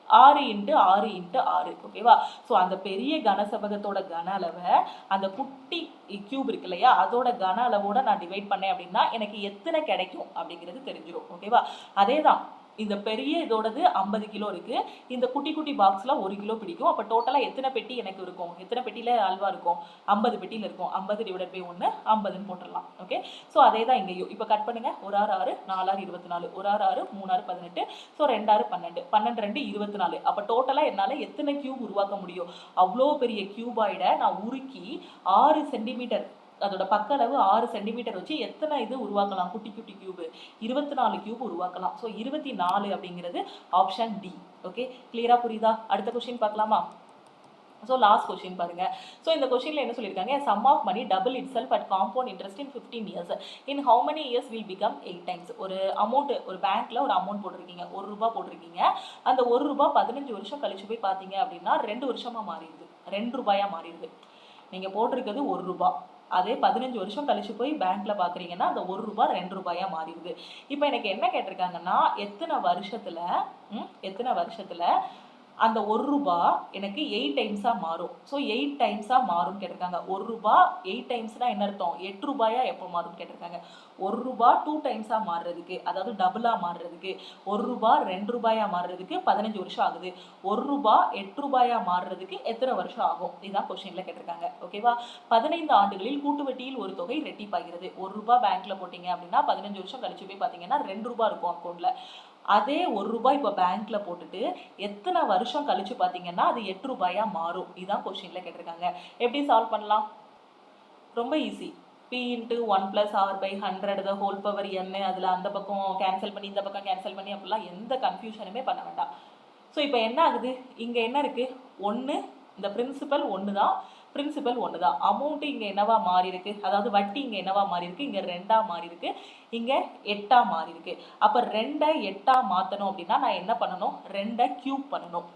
6 × 6 × 6. ஓகேவா? ஸோ அந்த பெரிய கனசெவ்வகத்தோட கன அளவை அந்த குட்டி கியூப் இருக்கு இல்லையா, அதோட கன அளவோட நான் டிவைட் பண்ணேன் அப்படின்னா எனக்கு எத்தனை கிடைக்கும் அப்படிங்கிறது தெரிஞ்சிடும். ஓகேவா? அதே தான் இந்த பெரிய இதோடது 50 கிலோ இருக்கு. இந்த குட்டி குட்டி பாக்ஸ்ல 1 கிலோ பிடிக்கும். அப்போ டோட்டலா எத்தனை பெட்டி எனக்கு இருக்கும்? எத்தனை பெட்டியில அல்வா இருக்கும்? 50 பெட்டியில இருக்கும். 50 / 1 50ன்னு போட்டுடலாம். ஓகே, ஸோ அதே தான் இங்கேயும். இப்போ கட் பண்ணுங்க. 1 6 6, 4 6 24, 1 6 6, 3 6 18, ஸோ 2 6 12, 12 2 24. அப்போ டோட்டலா என்னால் எத்தனை கியூப் உருவாக்க முடியும்? அவ்வளோ பெரிய கியூபாய்டை நான் உருக்கி 6 சென்டிமீட்டர், அதோட பக்க அளவு 6 சென்டிமீட்டர் வச்சு எத்தனை இது உருவாக்கலாம்? குட்டி குட்டி கியூபு 24 கியூப் உருவாக்கலாம். ஸோ 24 அப்படிங்கிறது ஆப்ஷன் டி. ஓகே, கிளியரா புரியுதா? அடுத்த கொஸ்டின் பார்க்கலாமா? ஸோ லாஸ்ட் கொஸ்டின் பாருங்க. ஸோ இந்த கொஸ்டின்ல என்ன சொல்லியிருக்காங்க? Sum of money double itself at compound interest in 15 years. In how many years will become 8 times? ஒரு அமௌண்ட், ஒரு பேங்க்ல ஒரு அமௌண்ட் போட்டிருக்கீங்க, ₹1 போட்டிருக்கீங்க. அந்த ₹1 15 வருஷம் கழிச்சு போய் பார்த்தீங்க அப்படின்னா 2 வருஷமா மாறிடுது, ₹2 மாறிடுது. நீங்க போட்டிருக்கிறது ₹1. அதே 15 வருஷம் கழிச்சு போய் பேங்க்ல பாக்குறீங்கன்னா அந்த ₹1 ₹2 மாறிடுது. இப்போ எனக்கு என்ன கேட்டிருக்காங்கன்னா எத்தனை வருஷத்துல அந்த ₹1 எனக்கு 8 டைம்ஸா மாறும். ஸோ 8 டைம்ஸா மாறும் கேட்டிருக்காங்க. ₹1 8 டைம்ஸ்னா என்ன அர்த்தம்? ₹8 எப்போ மாறும் கேட்டிருக்காங்க. ₹1 2 டைம்ஸா மாறுறதுக்கு, அதாவது டபுளா மாறுறதுக்கு, ₹1 ₹2 மாறுறதுக்கு 15 வருஷம் ஆகுது. ₹1 ₹8 மாறுறதுக்கு எத்தனை வருஷம் ஆகும்? இதுதான் கொஸ்டின்ல கேட்டிருக்காங்க. ஓகேவா? 15 ஆண்டுகளில் கூட்டு வட்டியில் ஒரு தொகை ரெட்டிப்பாகிறது. ₹1 பேங்க்ல போட்டீங்க அப்படின்னா 15 வருஷம் கழிச்சு போய் பார்த்தீங்கன்னா ₹2 இருக்கும் அக்கௌண்ட்ல. அதே ₹1 இப்போ பேங்க்ல போட்டுட்டு எத்தனை வருஷம் கழிச்சு பார்த்தீங்கன்னா அது ₹8 மாறும். இதுதான் கொஸ்டின்ல கேட்டிருக்காங்க. எப்படி சால்வ் பண்ணலாம்? ரொம்ப easy. p × 1 + r/100 the whole power n. அதில் அந்த பக்கம் கேன்சல் பண்ணி இந்த பக்கம் கேன்சல் பண்ணி அப்படிலாம் எந்த கன்ஃபியூஷனுமே பண்ண வேண்டாம். ஸோ இப்போ என்ன ஆகுது? இங்கே என்ன இருக்கு? 1, இந்த பிரின்சிபல் 1 தான், பிரின்சிபல் ஒன்று தான். அமௌண்ட்டு இங்கே என்னவா மாறி இருக்கு, அதாவது வட்டி இங்கே என்னவா மாறி இருக்கு, இங்கே 2ஆ மாறி இருக்கு, இங்கே 8ஆ மாறி இருக்கு. அப்போ 2ஐ 8ஆ மாற்றணும் அப்படின்னா நான் என்ன பண்ணணும், 2ஐ கியூப் பண்ணணும்.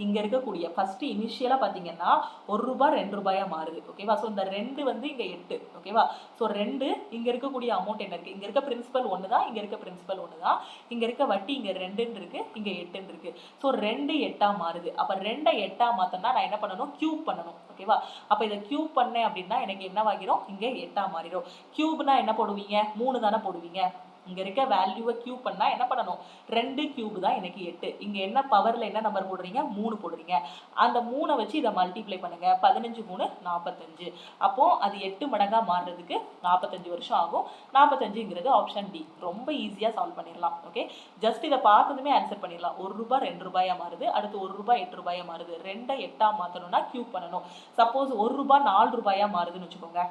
இங்கே இருக்கக்கூடிய ஃபஸ்ட்டு இனிஷியலாக பார்த்தீங்கன்னா ₹1 ₹2 மாறுது. ஓகேவா? ஸோ இந்த 2 வந்து இங்கே 8. ஓகேவா? ஸோ 2 இங்கே இருக்கக்கூடிய அமௌண்ட் என்ன இருக்குது, இங்கே இருக்க பிரின்சிபல் ஒன்று தான், இங்கே இருக்க பிரின்சிபல் ஒன்று தான், இங்கே இருக்க வட்டி இங்கே 2ன்னு இருக்குது, இங்கே 8ன்னு இருக்குது. ஸோ 2 8ஆ மாறுது. அப்போ 2ஐ 8ஆ மாற்றினா நான் என்ன பண்ணணும், கியூப் பண்ணணும். ஓகேவா? அப்போ இதை கியூப் பண்ணேன் அப்படின்னா எனக்கு என்னவாகிடும், இங்கே 8ஆ மாறிடும். கியூப்னா என்ன போடுவீங்க, 3 தானே போடுவீங்க. இங்கே இருக்க வேல்யூவை கியூப் பண்ணால் என்ன பண்ணணும், 2 கியூப் தான் எனக்கு 8. இங்கே என்ன பவரில் என்ன நம்பர் போடுறீங்க, 3 போடுறீங்க. அந்த 3 வச்சு இதை மல்டிப்ளை பண்ணுங்கள். 15 3 45. அப்போது அது 8 மடங்காக மாறுறதுக்கு 45 வருஷம் ஆகும். 45ங்கிறது ஆப்ஷன் டி. ரொம்ப ஈஸியாக சால்வ் பண்ணிடலாம். ஓகே, ஜஸ்ட் இதை பார்த்ததுமே ஆன்சர் பண்ணிடலாம். ₹1 ₹2 மாறுது, அடுத்து ₹1 ₹8 மாறுது. 2ஐ 8ஆ மாற்றணும்னா கியூப் பண்ணணும். சப்போஸ் ₹1 ₹4 மாறுதுன்னு வச்சுக்கோங்க.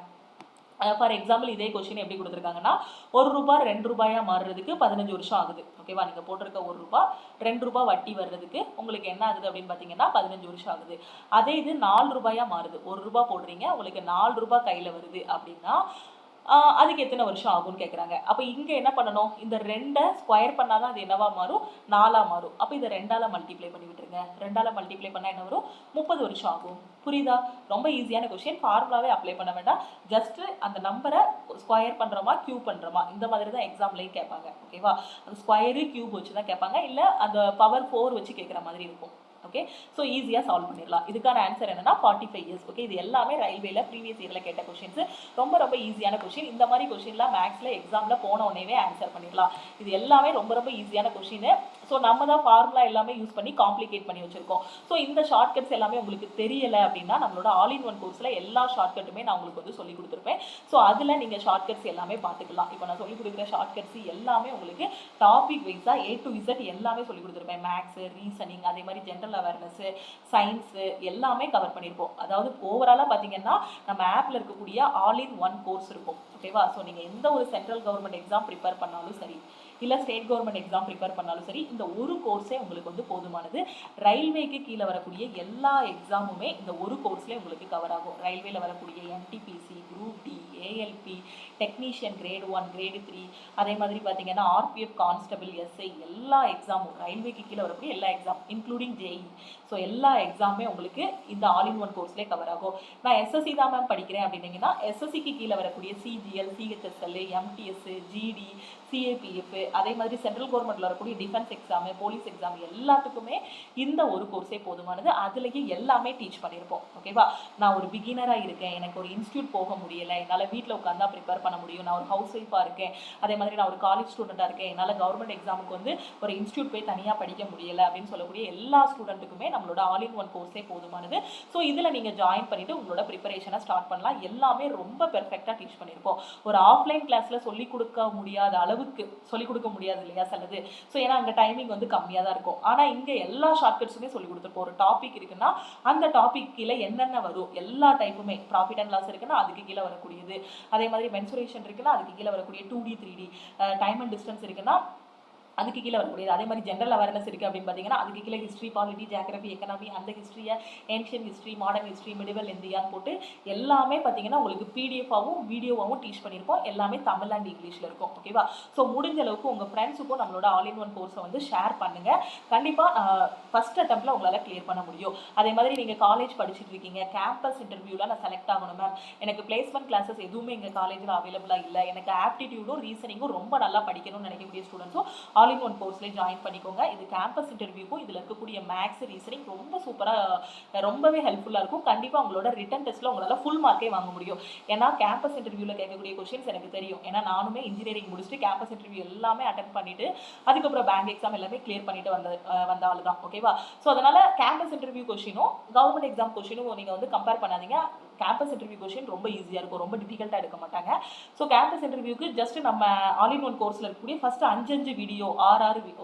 ஃபார் எக்ஸாம்பிள் இதே கொஸ்டின் எப்படி கொடுத்துருக்காங்கன்னா ₹1 ₹2 மாறுறதுக்கு 15 வருஷம் ஆகுது. ஓகேவா? நீங்கள் போட்டிருக்க ₹1 ₹2 வட்டி வர்றதுக்கு உங்களுக்கு என்ன ஆகுது அப்படின்னு பார்த்தீங்கன்னா 15 வருஷம் ஆகுது. அதே இது ₹4 மாறுது, ₹1 போடுறீங்க, உங்களுக்கு ₹4 கையில் வருது அப்படின்னா அதுக்கு எத்தனை வருஷம் ஆகும்னு கேட்குறாங்க. அப்போ இங்கே என்ன பண்ணணும், இந்த 2ஐ ஸ்கொயர் பண்ணால் தான் அது என்னவா மாறும், 4ஆ மாறும். அப்போ இதை 2ஆல் மல்டிப்ளை பண்ணி விட்டுருங்க. 2ஆல் மல்டிப்ளை பண்ணால் என்ன வரும், 30 வருஷம் ஆகும். புரியுதா? ரொம்ப ஈஸியான கொஸ்டின். ஃபார்முலாவே அப்ளை பண்ண வேண்டாம். ஜஸ்ட் அந்த நம்பரை ஸ்கொயர் பண்ணுறோமா கியூப் பண்ணுறோமா இந்த மாதிரி தான் எக்ஸாம்லையும் கேட்பாங்க. ஓகேவா? அந்த ஸ்கொயரு கியூப் வச்சு தான் கேட்பாங்க, இல்லை அந்த பவர் 4 வச்சு கேட்குற மாதிரி இருக்கும். ஓகே, ஸோ ஈஸியாக சால்வ் பண்ணிடலாம். இதுக்கான ஆன்சர் என்னன்னா 45 இயர்ஸ். ஓகே, இது எல்லாமே ரயில்வேல ப்ரீவியஸ் இயரில் கேட்ட கொஸ்டின்ஸ். ரொம்ப ரொம்ப ஈஸியான கொஸ்டின். இந்த மாதிரி கொஸ்டின்லாம் மேக்ஸில் எக்ஸாமில் போன உடனே ஆன்சர் பண்ணிடலாம். இது எல்லாமே ரொம்ப ரொம்ப ஈஸியான கொஸ்டின். ஸோ நம்ம தான் ஃபார்முலா எல்லாமே யூஸ் பண்ணி காம்ப்ளிகேட் பண்ணி வச்சிருக்கோம். ஸோ இந்த ஷார்ட்கட்ஸ் எல்லாமே உங்களுக்கு தெரியலை அப்படின்னா நம்மளோட ஆல் இன் ஒன் கோர்ஸில் எல்லா ஷார்ட்கட்டுமே நான் உங்களுக்கு வந்து சொல்லி கொடுத்துருப்பேன். ஸோ அதில் நீங்கள் ஷார்ட்கட்ஸ் எல்லாமே பார்த்துக்கலாம். இப்போ நான் சொல்லிக் கொடுக்குற ஷார்ட்கட்ஸ் எல்லாமே உங்களுக்கு டாபிக் வைஸாக A to Z எல்லாமே சொல்லி கொடுத்துருப்பேன். மேக்ஸு, ரீசனிங், அதே மாதிரி ஜென்ரல் அவேர்னஸ்ஸு, சயின்ஸு எல்லாமே கவர் பண்ணியிருப்போம். அதாவது ஓவராலாக பார்த்தீங்கன்னா நம்ம ஆப்பில் இருக்கக்கூடிய ஆல் இன் ஒன் கோர்ஸ் இருக்கும். ஓகேவா? ஸோ நீங்கள் எந்த ஒரு சென்ட்ரல் கவர்மெண்ட் எக்ஸாம் ப்ரிப்பேர் பண்ணாலும் சரி, இல்லை ஸ்டேட் கவர்மெண்ட் எக்ஸாம் ப்ரிப்பேர் பண்ணாலும் சரி, இந்த ஒரு கோர்ஸே உங்களுக்கு வந்து போதுமானது. ரயில்வேக்கு கீழே வரக்கூடிய எல்லா எக்ஸாமுமே இந்த ஒரு கோர்ஸ்லேயே உங்களுக்கு கவர் ஆகும். ரயில்வேல வரக்கூடிய NTPC, group D, ALP, technician grade 1, grade 3, அதே மாதிரி பார்த்தீங்கன்னா RPF, கான்ஸ்டபிள், SI எல்லா எக்ஸாமும் ரயில்வேக்கு கீழே வரக்கூடிய எல்லா எக்ஸாம் இன்க்ளூடிங் JEE. ஸோ எல்லா எக்ஸாமுமே உங்களுக்கு இந்த ஆல் இன் ஒன் கோர்ஸ்லேயே கவர் ஆகும். நான் SSC தான் மேம் படிக்கிறேன் அப்படின்னீங்கன்னா SSCக்கு கீழே வரக்கூடிய CGL, CHSL, MTS, GD, CAPF, அதே மாதிரி சென்ட்ரல் கவர்மெண்ட்டில் வரக்கூடிய டிஃபென்ஸ் எக்ஸாமு, போலீஸ் எக்ஸாம் எல்லாத்துக்குமே இந்த ஒரு கோர்ஸே போதுமானது. அதுலேயே எல்லாமே டீச் பண்ணியிருப்போம். ஓகேவா? நான் ஒரு பிகினராக இருக்கேன், எனக்கு ஒரு இன்ஸ்டியூட் போக முடியலை, என்னால் வீட்டில் உட்காந்தா ப்ரிப்பேர் பண்ண முடியும், நான் ஒரு ஹவுஸ் ஒய்ஃபாக இருக்கேன், அதே மாதிரி நான் ஒரு காலேஜ் ஸ்டூடெண்ட்டாக இருக்கேன், என்னால் கவர்மெண்ட் எக்ஸாமுக்கு வந்து ஒரு இன்ஸ்டியூட் போய் தனியாக படிக்க முடியலை அப்படின்னு சொல்லக்கூடிய எல்லா ஸ்டூடெண்ட்டுக்குமே நம்மளோட ஆல் இன் ஒன் கோர்ஸே போதுமானது. ஸோ இதில் நீங்கள் ஜாயின் பண்ணிவிட்டு உங்களோட ப்ரிப்பரேஷனை ஸ்டார்ட் பண்ணலாம். எல்லாமே ரொம்ப பெர்ஃபெக்டாக டீச் பண்ணியிருப்போம். ஒரு ஆஃப்லைன் கிளாஸில் சொல்லிக் கொடுக்க முடியாத அளவுக்கு சொல்லிக் கொடுக்க முடியாது இல்லையா சிலது. ஸோ ஏன்னா அங்கே டைமிங் வந்து கம்மியாக தான் இருக்கும். ஆனால் இங்கே எல்லா ஷார்ட்கட்ஸுமே சொல்லிக் கொடுத்துருப்போம். ஒரு டாபிக் இருக்குன்னா அந்த டாபிக் கீழே என்னென்ன வரும் எல்லா டைப்புமே, ப்ராஃபிட் அண்ட் லாஸ் இருக்குன்னா அதுக்கு கீழே வரக்கூடியது, அதே மாதிரி மென்சுரேஷன் இருக்குன்னா அதுக்கு கீழே வரக்கூடிய 2D 3D, time and distance இருக்குன்னா அதுக்கு கீழே வரக்கூடியது, அதே மாதிரி ஜென்ரல் அவேர்னஸ் இருக்குது அப்படின்னு பார்த்தீங்கன்னா அதுக்கு கீழே ஹிஸ்ட்ரி, பாலிட்டி, ஜியாகிரபி, எக்கனாமி, அந்த ஹிஸ்ட்ரியை ancient history, modern history, medieval இந்தியான்னு போட்டு எல்லாமே பார்த்தீங்கன்னா உங்களுக்கு PDF-ஆகவும் வீடியோவாகவும் டீச் பண்ணியிருப்போம். எல்லாமே தமிழ் அண்ட் இங்கிலீஷில் இருக்கும். ஓகேவா? ஸோ முடிஞ்ச அளவுக்கு உங்கள் ஃப்ரெண்ட்ஸுக்கும் நம்மளோட ஆல் இன் ஒன் கோர்ஸை வந்து ஷேர் பண்ணுங்கள். கண்டிப்பாக ஃபஸ்ட் அட்டெம்ப்டில் உங்களால் கிளியர் பண்ண முடியும். அதே மாதிரி நீங்கள் காலேஜ் படிச்சுட்டு இருக்கீங்க, கேம்பஸ் இன்டர்வியூவில் நான் செலக்ட் ஆகணும் மேம், எனக்கு பிளேஸ்மெண்ட் கிளாஸஸ் எதுவுமே எங்கள் காலேஜில் அவைலபிளாக இல்லை, எனக்கு ஆப்டிடியூடும் ரீசனிங்கும் ரொம்ப நல்லா படிக்கணும்னு நினைக்கக்கூடிய ஸ்டூடெண்ட்ஸும் ஆல் இன் ஒன் கோர்ஸ்லேயே ஜாயின் பண்ணிக்கோங்க. இது கேம்பஸ் இன்டர்வியூக்கும் இதில் இருக்கக்கூடிய மேக்ஸ், ரீசனிங் ரொம்ப சூப்பராக ரொம்பவே ஹெல்ப்ஃபுல்லாக இருக்கும். கண்டிப்பாக உங்களோட ரிட்டன் டெஸ்ட்டில் உங்களால் ஃபுல் மார்க்கே வாங்க முடியும். ஏன்னா கேம்பஸ் இன்டர்வியூவில் கேட்கக்கூடிய கொஸ்டின்ஸ் எனக்கு தெரியும். ஏன்னா நானுமே இன்ஜினியரிங் முடிச்சுட்டு கேம்பஸ் இன்டர்வியூ எல்லாமே அட்டென்ட் பண்ணிவிட்டு அதுக்கப்புறம் பேங்க் எக்ஸாம் எல்லாமே கிளியர் பண்ணிட்டு வந்த ஆள் தான். ஓகேவா? ஸோ அதனால் கேம்பஸ் இன்டர்வியூ கொஸ்டினும் கவர்மெண்ட் எக்ஸாம் கொஸ்டினும் நீங்கள் வந்து கம்பேர் பண்ணாதீங்க. கேம்பஸ் இன்டர்வியூ கொஸ்டின் ரொம்ப ஈஸியாக இருக்கும், ரொம்ப டிஃபிகல்ட்டாக எடுக்க மாட்டாங்க. ஸோ கேம்பஸ் இன்டர்வியூக்கு ஜஸ்ட் நம்ம ஆல் இன் ஒன் கோர்ஸில் இருக்கக்கூடிய ஃபஸ்ட்டு 5 வீடியோ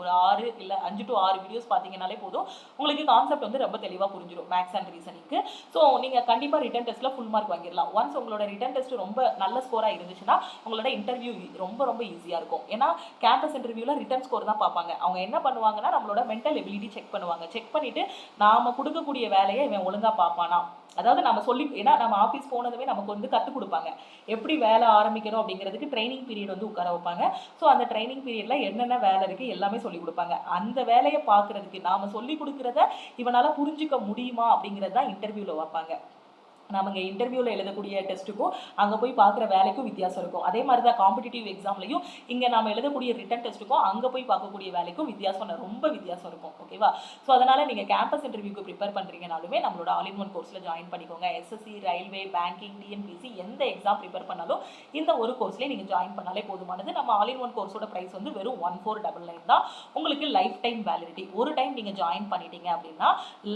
ஒரு 6 இல்லை 5 to 6 வீடியோஸ் பார்த்தீங்கன்னாலே போதும், உங்களுக்கு கான்செப்ட் வந்து ரொம்ப தெளிவாக புரிஞ்சிடும் மேக்ஸ் அண்ட் ரீசனிங்க்கு. ஸோ நீங்கள் கண்டிப்பாக ரிட்டன் டெஸ்ட்டில் ஃபுல் மார்க் வாங்கிடலாம். ஒன்ஸ் உங்களோட ரிட்டன் டெஸ்ட் ரொம்ப நல்ல ஸ்கோராக இருந்துச்சுன்னா உங்களோட இன்டர்வியூ ரொம்ப ரொம்ப ஈஸியாக இருக்கும். ஏன்னா கேம்பஸ் இன்டர்வியூவில் ரிட்டன் ஸ்கோர் தான் பார்ப்பாங்க. அவங்க என்ன பண்ணுவாங்கன்னா நம்மளோட மென்டல் எபிலிட்டி செக் பண்ணுவாங்க. செக் பண்ணிவிட்டு நாம் கொடுக்கக்கூடிய வேலையை இவன் ஒழுங்காக பார்ப்பானா, அதாவது நம்ம சொல்லி, ஏன்னா நம்ம ஆஃபீஸ் போனதுமே நமக்கு வந்து கற்றுக் கொடுப்பாங்க எப்படி வேலை ஆரம்பிக்கணும் அப்படிங்கிறதுக்கு ட்ரைனிங் பீரியட் வந்து உட்கார வைப்பாங்க. ஸோ அந்த ட்ரைனிங் பீரியடில் என்னென்ன வேலை இருக்குது எல்லாமே சொல்லிக் கொடுப்பாங்க. அந்த வேலையை பார்க்குறதுக்கு நாம் சொல்லி கொடுக்குறத இவனால் புரிஞ்சிக்க முடியுமா அப்படிங்கிறது தான் இன்டர்வியூவில் வைப்பாங்க. நமக்கு இன்டர்வியூவில் எழுதக்கூடிய டெஸ்ட்டுக்கும் அங்கே போய் பார்க்குற வேலைக்கும் வித்தியாசம் இருக்கும். அதே மாதிரி தான் காம்படிட்டிவ் எக்ஸாம்லையும் இங்கே நம்ம எழுதக்கூடிய ரிட்டன் டெஸ்ட்டுக்கும் அங்கே போய் பார்க்கக்கூடிய வேலைக்கும் ரொம்ப வித்தியாசம் இருக்கும். ஓகேவா? ஸோ அதனால் நீங்கள் கேம்பஸ் இன்டர்வியூக்கு ப்ரிப்பேர் பண்ணுறீங்கனாலுமே நம்மளோட ஆல் இன் ஒன் கோர்ஸில் ஜாயின் பண்ணிக்கோங்க. எஸ்எஸ்சி, ரயில்வே, பேங்கிங், டிஎன்பிசி எந்த எக்ஸாம் ப்ரிப்பேர் பண்ணாலும் இந்த ஒரு கோர்ஸ்லேயே நீங்கள் ஜாயின் பண்ணாலே போதுமானது. நம்ம ஆல் இன் ஒன் கோர்ஸோட ப்ரைஸ் வந்து வெறும் 1499 தான். உங்களுக்கு லைஃப் டைம் வேலிடிட்டி. ஒரு டைம் நீங்கள் ஜாயின் பண்ணிட்டீங்க அப்படின்னா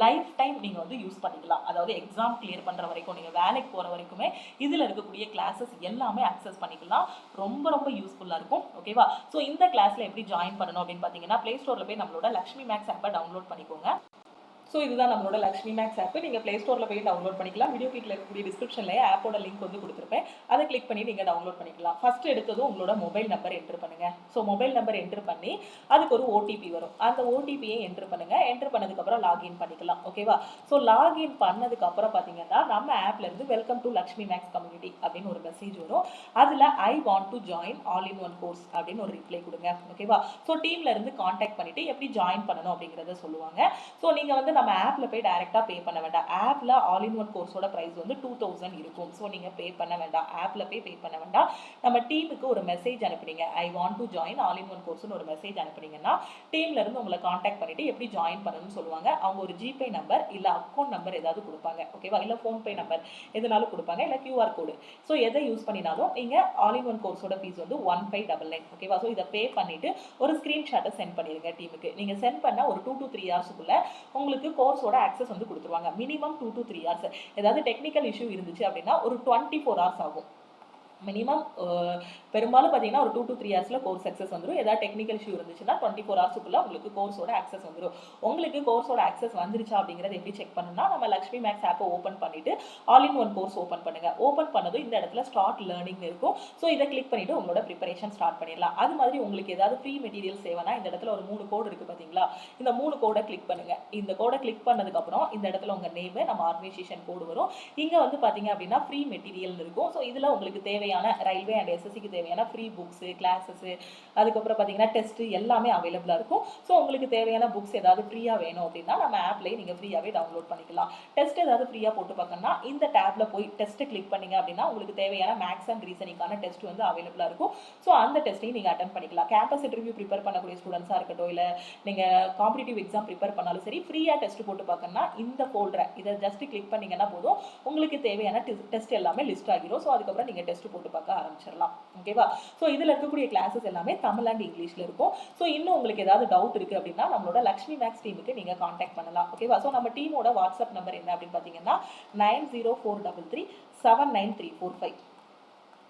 லைஃப் டைம் நீங்கள் வந்து யூஸ் பண்ணிக்கலாம். அதாவது எக்ஸாம் கிளியர் பண்ணுற வரைக்கும், நீங்கள் வேலைக்கு போகிற வரைக்குமே இதில் இருக்கக்கூடிய கிளாஸஸ் எல்லாமே அக்சஸ் பண்ணிக்கலாம். ரொம்ப யூஸ்ஃபுல்லாக இருக்கும். ஓகேவா? ஸோ இந்த கிளாஸில் எப்படி ஜாயின் பண்ணணும் அப்படின்னு பார்த்தீங்கன்னா, ப்ளே ஸ்டோரில் போய் நம்மளோட லக்ஷ்மி மேக்ஸ் ஆப்பை டவுன்லோட் பண்ணிக்கோங்க. ஸோ இதுதான் நம்மளோட லக்ஷ்மி மேக்ஸ் ஆப். நீங்கள் ப்ளே ஸ்டோரில் போய் டவுன்லோட் பண்ணிக்கலாம். வீடியோ கீழே இருக்கக்கூடிய டிஸ்கிரிப்ஷனில் ஆப்போட லிங்க் வந்து கொடுத்துருப்பேன். அதை கிளிக் பண்ணி நீங்கள் டவுன்லோட் பண்ணிக்கலாம். ஃபஸ்ட்டு எடுத்ததும் உங்களோட மொபைல் நம்பர் என்ட்ரு பண்ணுங்கள். ஸோ மொபைல் நம்பர் என்ட்ரு பண்ணி அதுக்கு ஒரு ஓடிபி வரும். அந்த ஓடிபியை என்ட்ரு பண்ணுங்கள். என்ட்ரு பண்ணதுக்கப்புறம் லாகின் பண்ணிக்கலாம். ஓகேவா? ஸோ லாகின் பண்ணதுக்கப்புறம் பார்த்தீங்கன்னா நம்ம ஆப்லேருந்து welcome to Lakshmi Maths community அப்படின்னு ஒரு மெசேஜ் வரும். அதில் I want to join all in one course அப்படின்னு ஒரு ரிப்ளை கொடுங்க. ஓகேவா? ஸோ டீம்லேருந்து காண்டாக்ட் பண்ணிவிட்டு எப்படி ஜாயின் பண்ணணும் அப்படிங்கிறத சொல்லுவாங்க. ஸோ நீங்கள் வந்து நம்ம ஆப்பில் போய் டைரெக்டாக பே பண்ண வேண்டாம். ஆப்பில் ஆல் இன் ஒன் கோர்ஸோட ப்ரைஸ் வந்து 2000 இருக்கும். ஸோ நீங்கள் பே பண்ண வேண்டாம். ஆப்பில் போய் பே பண்ண வேண்டாம். நம்ம டீமுக்கு ஒரு மெசேஜ் அனுப்புனீங்க, I want to join all in one கோர்ஸ்னு ஒரு மெசேஜ் அனுப்புனீங்கன்னா டீம்லேருந்து உங்களை காண்டாக்ட் பண்ணிவிட்டு எப்படி ஜாயின் பண்ணணும்னு சொல்லுவாங்க. அவங்க ஒரு ஜிபே நம்பர் இல்லை அக்கௌண்ட் நம்பர் ஏதாவது கொடுப்பாங்க. ஓகேவா? இல்லை ஃபோன்பே நம்பர் எதுனாலும் கொடுப்பாங்க, இல்லை QR கோடு. ஸோ எதை யூஸ் பண்ணினாலும் நீங்கள் ஆல் இன் ஒன் கோர்ஸோட ஃபீஸ் வந்து 1599. ஓகேவா? ஸோ இதை பே பண்ணிவிட்டு ஒரு ஸ்க்ரீன்ஷாட்டை சென்ட் பண்ணிடுங்க டீமுக்கு. நீங்கள் சென்ட் பண்ண ஒரு 2 to 3 ஹவர்ஸுக்குள்ளே உங்களுக்கு கோர்ஸோட ஆக்சஸ் வந்து கொடுத்துருவாங்க. Minimum 2 to 3 hours. ஏதாவது டெக்னிக்கல் இஷ்யூ இருந்துச்சு அப்படின்னா ஒரு 24 ஹவர்ஸ் ஆகும். மினிமம் பெரும்பாலும் பார்த்தீங்கன்னா ஒரு 2 to 3 ஹவர்ஸில் கோர்ஸ் ஆக்சஸ் வந்துடும். ஏதாவது டெக்னிக்கல் இஷ்யூ இருந்துச்சுன்னா 24 ஹவர்ஸுக்குள்ளே உங்களுக்கு கோர்ஸோட ஆக்சஸ் வந்துடும். உங்களுக்கு கோர்ஸோட ஆக்சஸ் வந்துருச்சா அப்படிங்கிறத எப்படி செக் பண்ணணும்னா, நம்ம லக்ஷ்மி மேக்ஸ் ஆப்பை ஓப்பன் பண்ணிவிட்டு all in one course open பண்ணுங்கள். ஓப்பன் பண்ணதும் இந்த இடத்துல ஸ்டார்ட் லேர்னிங் இருக்கும். ஸோ இதை கிளிக் பண்ணிவிட்டு உங்களோட ப்ரிப்பரேஷன் ஸ்டார்ட் பண்ணிடலாம். அது மாதிரி உங்களுக்கு ஏதாவது ஃப்ரீ மெட்டீரியல்ஸ் தேவைன்னா இந்த இடத்துல ஒரு 3 கோடு இருக்குது பார்த்தீங்களா? இந்த 3 கோடை கிளிக் பண்ணுங்கள். இந்த கோடை கிளிக் பண்ணதுக்கப்புறம் இந்த இடத்துல உங்கள் நேமு, நம்ம ஆர்கனைசேஷன் கோடு வரும். இங்கே வந்து பார்த்தீங்க அப்படின்னா ஃப்ரீ மெட்டீரியல் இருக்கும். ஸோ இதில் உங்களுக்கு தேவையான ரயில்வே அண்ட் எஸ்எஸ்சிக்கு தேவையான ஃப்ரீ புக்ஸு, கிளாஸஸு, அதுக்கப்புறம் பார்த்தீங்கன்னா டெஸ்ட்டு எல்லாமே அவைலபிளாக இருக்கும். ஸோ உங்களுக்கு தேவையான புக்ஸ் ஏதாவது ஃப்ரீயாக வேணும் அப்படின்னா நம்ம ஆப்லேயே நீங்கள் ஃப்ரீயாகவே டவுன்லோட் பண்ணிக்கலாம். டெஸ்ட் ஏதாவது ஃப்ரீயாக போட்டு பார்க்கணும்னா இந்த டேப்பில் போய் டெஸ்ட்டு கிளிக் பண்ணிங்க அப்படின்னா உங்களுக்கு தேவையான மேக்ஸ் அண்ட் ரீசனிங்கான டெஸ்ட் வந்து அவைலபிளாக இருக்கும். ஸோ அந்த டெஸ்ட்டையும் நீங்கள் அட்டன் பண்ணிக்கலாம். கேம்பஸ் இன்டர்வியூ ப்ரிப்பேர் பண்ணக்கூடிய ஸ்டூடெண்ட்ஸாக இருக்கட்டும், இல்லை நீங்கள் காம்படிட்டிவ் எக்ஸாம் ப்ரிப்பேர் பண்ணாலும் சரி, ஃப்ரீயாக டெஸ்ட் போட்டு பார்க்கணும்னா இந்த ஃபோல்டரை இதை ஜஸ்ட் கிளிக் பண்ணிங்கன்னா போதும், உங்களுக்கு தேவையான டெஸ்ட் எல்லாமே லிஸ்ட் ஆகிடும். ஸோ அதுக்கப்புறம் நீங்கள் டெஸ்ட் போட்டு பார்க்க ஆரம்பிச்சிடலாம். ஓகேவா? ஸோ இதில் இருக்கக்கூடிய கிளாஸஸ் எல்லாமே தமிழ் அண்ட் இங்கிலீஷில் இருக்கும். ஸோ இன்னும் உங்களுக்கு ஏதாவது டவுட் இருக்குது அப்படின்னா நம்மளோட லக்ஷ்மி மேக்ஸ் டீமுக்கு நீங்கள் காண்டாக்ட் பண்ணலாம். ஓகேவா? ஸோ நம்ம டீமோட வாட்ஸ்அப் நம்பர் என்ன அப்படின்னு பார்த்தீங்கன்னா 9043379345.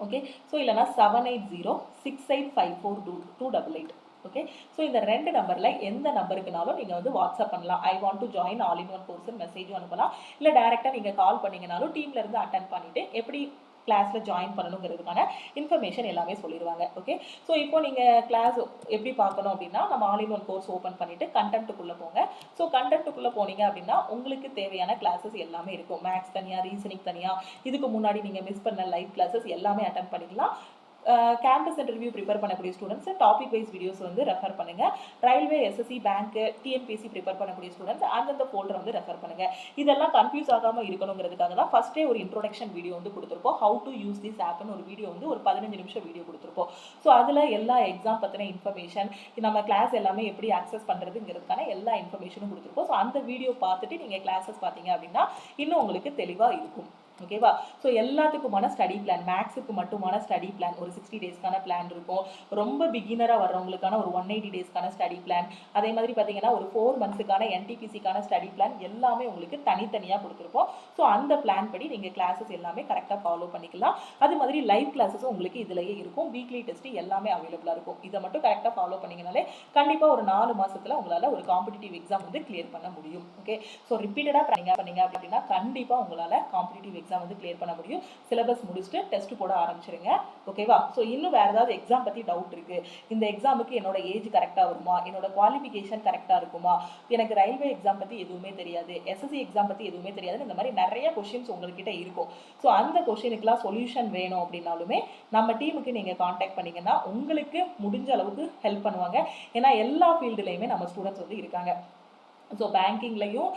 ஓகே? ஸோ இல்லைனா 7806854288. ஓகே? ஸோ இந்த 2 நம்பரில் எந்த நம்பருக்குனாலும் நீங்கள் வந்து வாட்ஸ்அப் பண்ணலாம். I want to join all in one course மெசேஜும் அனுப்பலாம். இல்லை டேரெக்டாக நீங்கள் கால் பண்ணிங்கனாலும் டீம்லேருந்து அட்டன் பண்ணிவிட்டு எப்படி கிளாஸில் ஜாயின் பண்ணணுங்கிறதுக்கான இன்ஃபர்மேஷன் எல்லாமே சொல்லிடுவாங்க. ஓகே? ஸோ இப்போ நீங்கள் கிளாஸ் எப்படி பார்க்கணும் அப்படின்னா நம்ம all in one course open பண்ணிவிட்டு கண்டென்ட்டுக்குள்ளே போங்க. ஸோ கண்டென்ட்டுக்குள்ளே போனீங்க அப்படின்னா உங்களுக்கு தேவையான கிளாஸஸ் எல்லாமே இருக்கும். மேக்ஸ் தனியாக, ரீசனிங் தனியாக, இதுக்கு முன்னாடி நீங்கள் மிஸ் பண்ண லைவ் கிளாஸஸ் எல்லாமே அட்டன் பண்ணிக்கலாம். கேம்பஸ் இன்டர்வியூ ப்ரிப்பேர் பண்ணக்கூடிய ஸ்டூடெண்ட்ஸ் டாபிக் வைஸ் வீடியோஸ் வந்து ரெஃபர் பண்ணுங்கள். ரயில்வே, எஸ்எஸ்சி, பேங்க்கு, டிஎன்பிசி ப்ரிப்பேர் பண்ணக்கூடிய ஸ்டூடெண்ட்ஸ் அந்தந்த ஃபோல்டர் வந்து ரெஃபர் பண்ணுங்கள். இதெல்லாம் கன்ஃபியூஸ் ஆகாமல் இருக்கணுங்கிறதுக்காக தான் ஃபஸ்ட்டே ஒரு இன்ட்ரோடக்ஷன் வீடியோ வந்து கொடுத்துருப்போம். ஹவு டு யூஸ் திஸ் ஆப்னு ஒரு வீடியோ வந்து ஒரு 15 நிமிஷம் வீடியோ கொடுத்துருப்போம். ஸோ அதில் எல்லா எக்ஸாம் பற்றின இன்ஃபர்மேஷன், நம்ம கிளாஸ் எல்லாமே எப்படி ஆக்சஸ் பண்ணுறதுங்கிறதுக்கான எல்லா இன்ஃபர்மேஷனும் கொடுத்துருப்போம். ஸோ அந்த வீடியோ பார்த்துட்டு நீங்கள் கிளாஸஸ் பார்த்தீங்க அப்படின்னா இன்னும் உங்களுக்கு தெளிவாக இருக்கும். ஓகேவா? ஸோ எல்லாத்துக்குமான ஸ்டடி பிளான், மேக்ஸுக்கு மட்டுமான ஸ்டடி பிளான் ஒரு 60 டேஸ்க்கான பிளான் இருக்கும். ரொம்ப பிகினராக வர்றவங்களுக்கான ஒரு 180 டேஸ்க்கான ஸ்டடி பிளான், அதே மாதிரி பார்த்தீங்கன்னா ஒரு 4 மந்த்ஸுக்கான என்டிபிசிக்கான ஸ்டடி பிளான் எல்லாமே உங்களுக்கு தனித்தனியாக கொடுத்துருப்போம். ஸோ அந்த பிளான் படி நீங்கள் கிளாஸஸ் எல்லாமே கரெக்டாக ஃபாலோ பண்ணிக்கலாம். அது மாதிரி லைவ் கிளாஸஸும் உங்களுக்கு இதுலேயே இருக்கும். வீக்லி டெஸ்ட் எல்லாமே அவைலபிளாக இருக்கும். இதை மட்டும் கரெக்டாக ஃபாலோ பண்ணிங்கனாலே கண்டிப்பாக ஒரு 4 மாதத்தில் உங்களால் ஒரு காம்படிட்டிவ் எக்ஸாம் வந்து கிளியர் பண்ண முடியும். ஓகே, ஸோ ரிப்பீட்டடாக பண்ணீங்க அப்படின்னா கண்டிப்பாக உங்களால் காம்படிட்டிவ் எக்ஸாம் வந்து கிளியர் பண்ண முடியும். சிலபஸ் முடிச்சுட்டு டெஸ்ட் போட ஆரம்பிச்சிருங்க. ஓகேவா? ஸோ இன்னும் வேறு ஏதாவது எக்ஸாம் பற்றி டவுட் இருக்குது, இந்த எக்ஸாமுக்கு என்னோட ஏஜ் கரெக்டாக வருமா, என்னோட குவாலிஃபிகேஷன் கரெக்டாக இருக்குமா, எனக்கு ரயில்வே எக்ஸாம் பற்றி எதுவுமே தெரியாது, எஸ்எஸ்சி எக்ஸாம் பற்றி எதுவுமே தெரியாது, இந்த மாதிரி நிறைய கொஸ்டின்ஸ் உங்கள்கிட்ட இருக்கும். ஸோ அந்த கொஸ்டினுக்குலாம் சொல்யூஷன் வேணும் அப்படின்னாலுமே நம்ம டீமுக்கு நீங்கள் காண்டாக்ட் பண்ணிங்கன்னா உங்களுக்கு முடிஞ்ச அளவுக்கு ஹெல்ப் பண்ணுவாங்க. ஏன்னா எல்லா ஃபீல்டுலேயுமே நம்ம ஸ்டூடெண்ட்ஸ் வந்து இருக்காங்க. ஸோ பேங்கிங்லையும்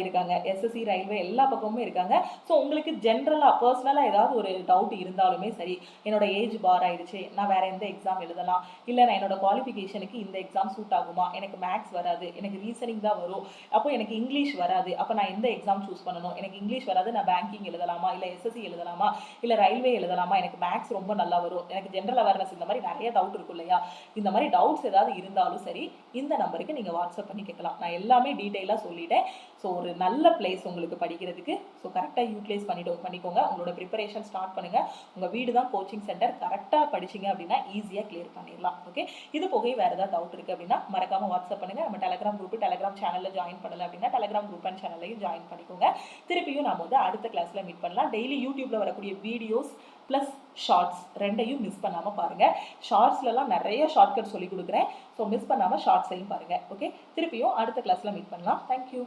இருக்காங்க, எஸ்எஸ்சி ரயில்வே எல்லா பக்கமுமே இருக்காங்க. ஸோ உங்களுக்கு ஜென்ரலாக பர்சனலாக ஏதாவது ஒரு டவுட் இருந்தாலுமே சரி, என்னோட ஏஜ் பார் ஆயிடுச்சு, நான் வேறு எந்த எக்ஸாம் எழுதலாம், இல்லை நான் என்னோட குவாலிஃபிகேஷனுக்கு இந்த எக்ஸாம் சூட் ஆகுமா, எனக்கு மேக்ஸ் வராது, எனக்கு ரீசனிங் தான் வரும், அப்போ எனக்கு இங்கிலீஷ் வராது, அப்போ நான் எந்த எக்ஸாம் சூஸ் பண்ணணும், எனக்கு இங்கிலீஷ் வராது, நான் பேங்கிங் எழுதலாமா, இல்லை எஸ்எஸ்சி எழுதலாமா, இல்லை ரயில்வே எழுதலாமா, எனக்கு மேக்ஸ் ரொம்ப நல்லா வரும், எனக்கு ஜென்ரல் அவேர்னஸ், இந்த மாதிரி நிறைய டவுட் இருக்கும் இல்லையா? இந்த மாதிரி டவுட்ஸ் ஏதாவது இருந்தாலும் சரி, இந்த நம்பருக்கு நீங்கள் வாட்ஸ்அப் பண்ணி கேட்கலாம். நான் எல்லாமே டீட்டெயிலாக சொல்லிட்டேன். ஸோ ஒரு நல்ல பிளேஸ் உங்களுக்கு படிக்கிறதுக்கு. ஸோ கரெக்டாக யூட்டிலைஸ் பண்ணிக்கோங்க. உங்களோட ப்ரிப்பரேஷன் ஸ்டார்ட் பண்ணுங்கள். உங்கள் வீடு தான் கோச்சிங் சென்டர். கரெக்டாக படிச்சிங்க அப்படின்னா ஈஸியாக கிளியர் பண்ணிடலாம். ஓகே, இது போக வேறு ஏதாவது டவுட் இருக்குது அப்படின்னா மறக்காமல் வாட்ஸ்அப் பண்ணுங்கள். நம்ம டெலகிராம் குரூப், டெலகிராம் சேனலில் ஜாயின் பண்ணலை அப்படின்னா டெலகிராம் குரூப் அண்ட் சேனல்லையும் ஜாயின் பண்ணிக்கோங்க. திருப்பியும் நம்ம வந்து அடுத்த கிளாஸில் மீட் பண்ணலாம். டெய்லி யூடியூப்பில் வரக்கூடிய வீடியோஸ் ப்ளஸ் ஷார்ட்ஸ் ரெண்டையும் மிஸ் பண்ணாமல் பாருங்கள். ஷார்ட்ஸ்லலாம் நிறைய ஷார்ட்கட் சொல்லி கொடுக்குறேன். ஸோ மிஸ் பண்ணாமல் ஷார்ட்ஸையும் பாருங்கள். ஓகே, திருப்பியும் அடுத்த கிளாஸில் மீட் பண்ணலாம். தேங்க்யூ.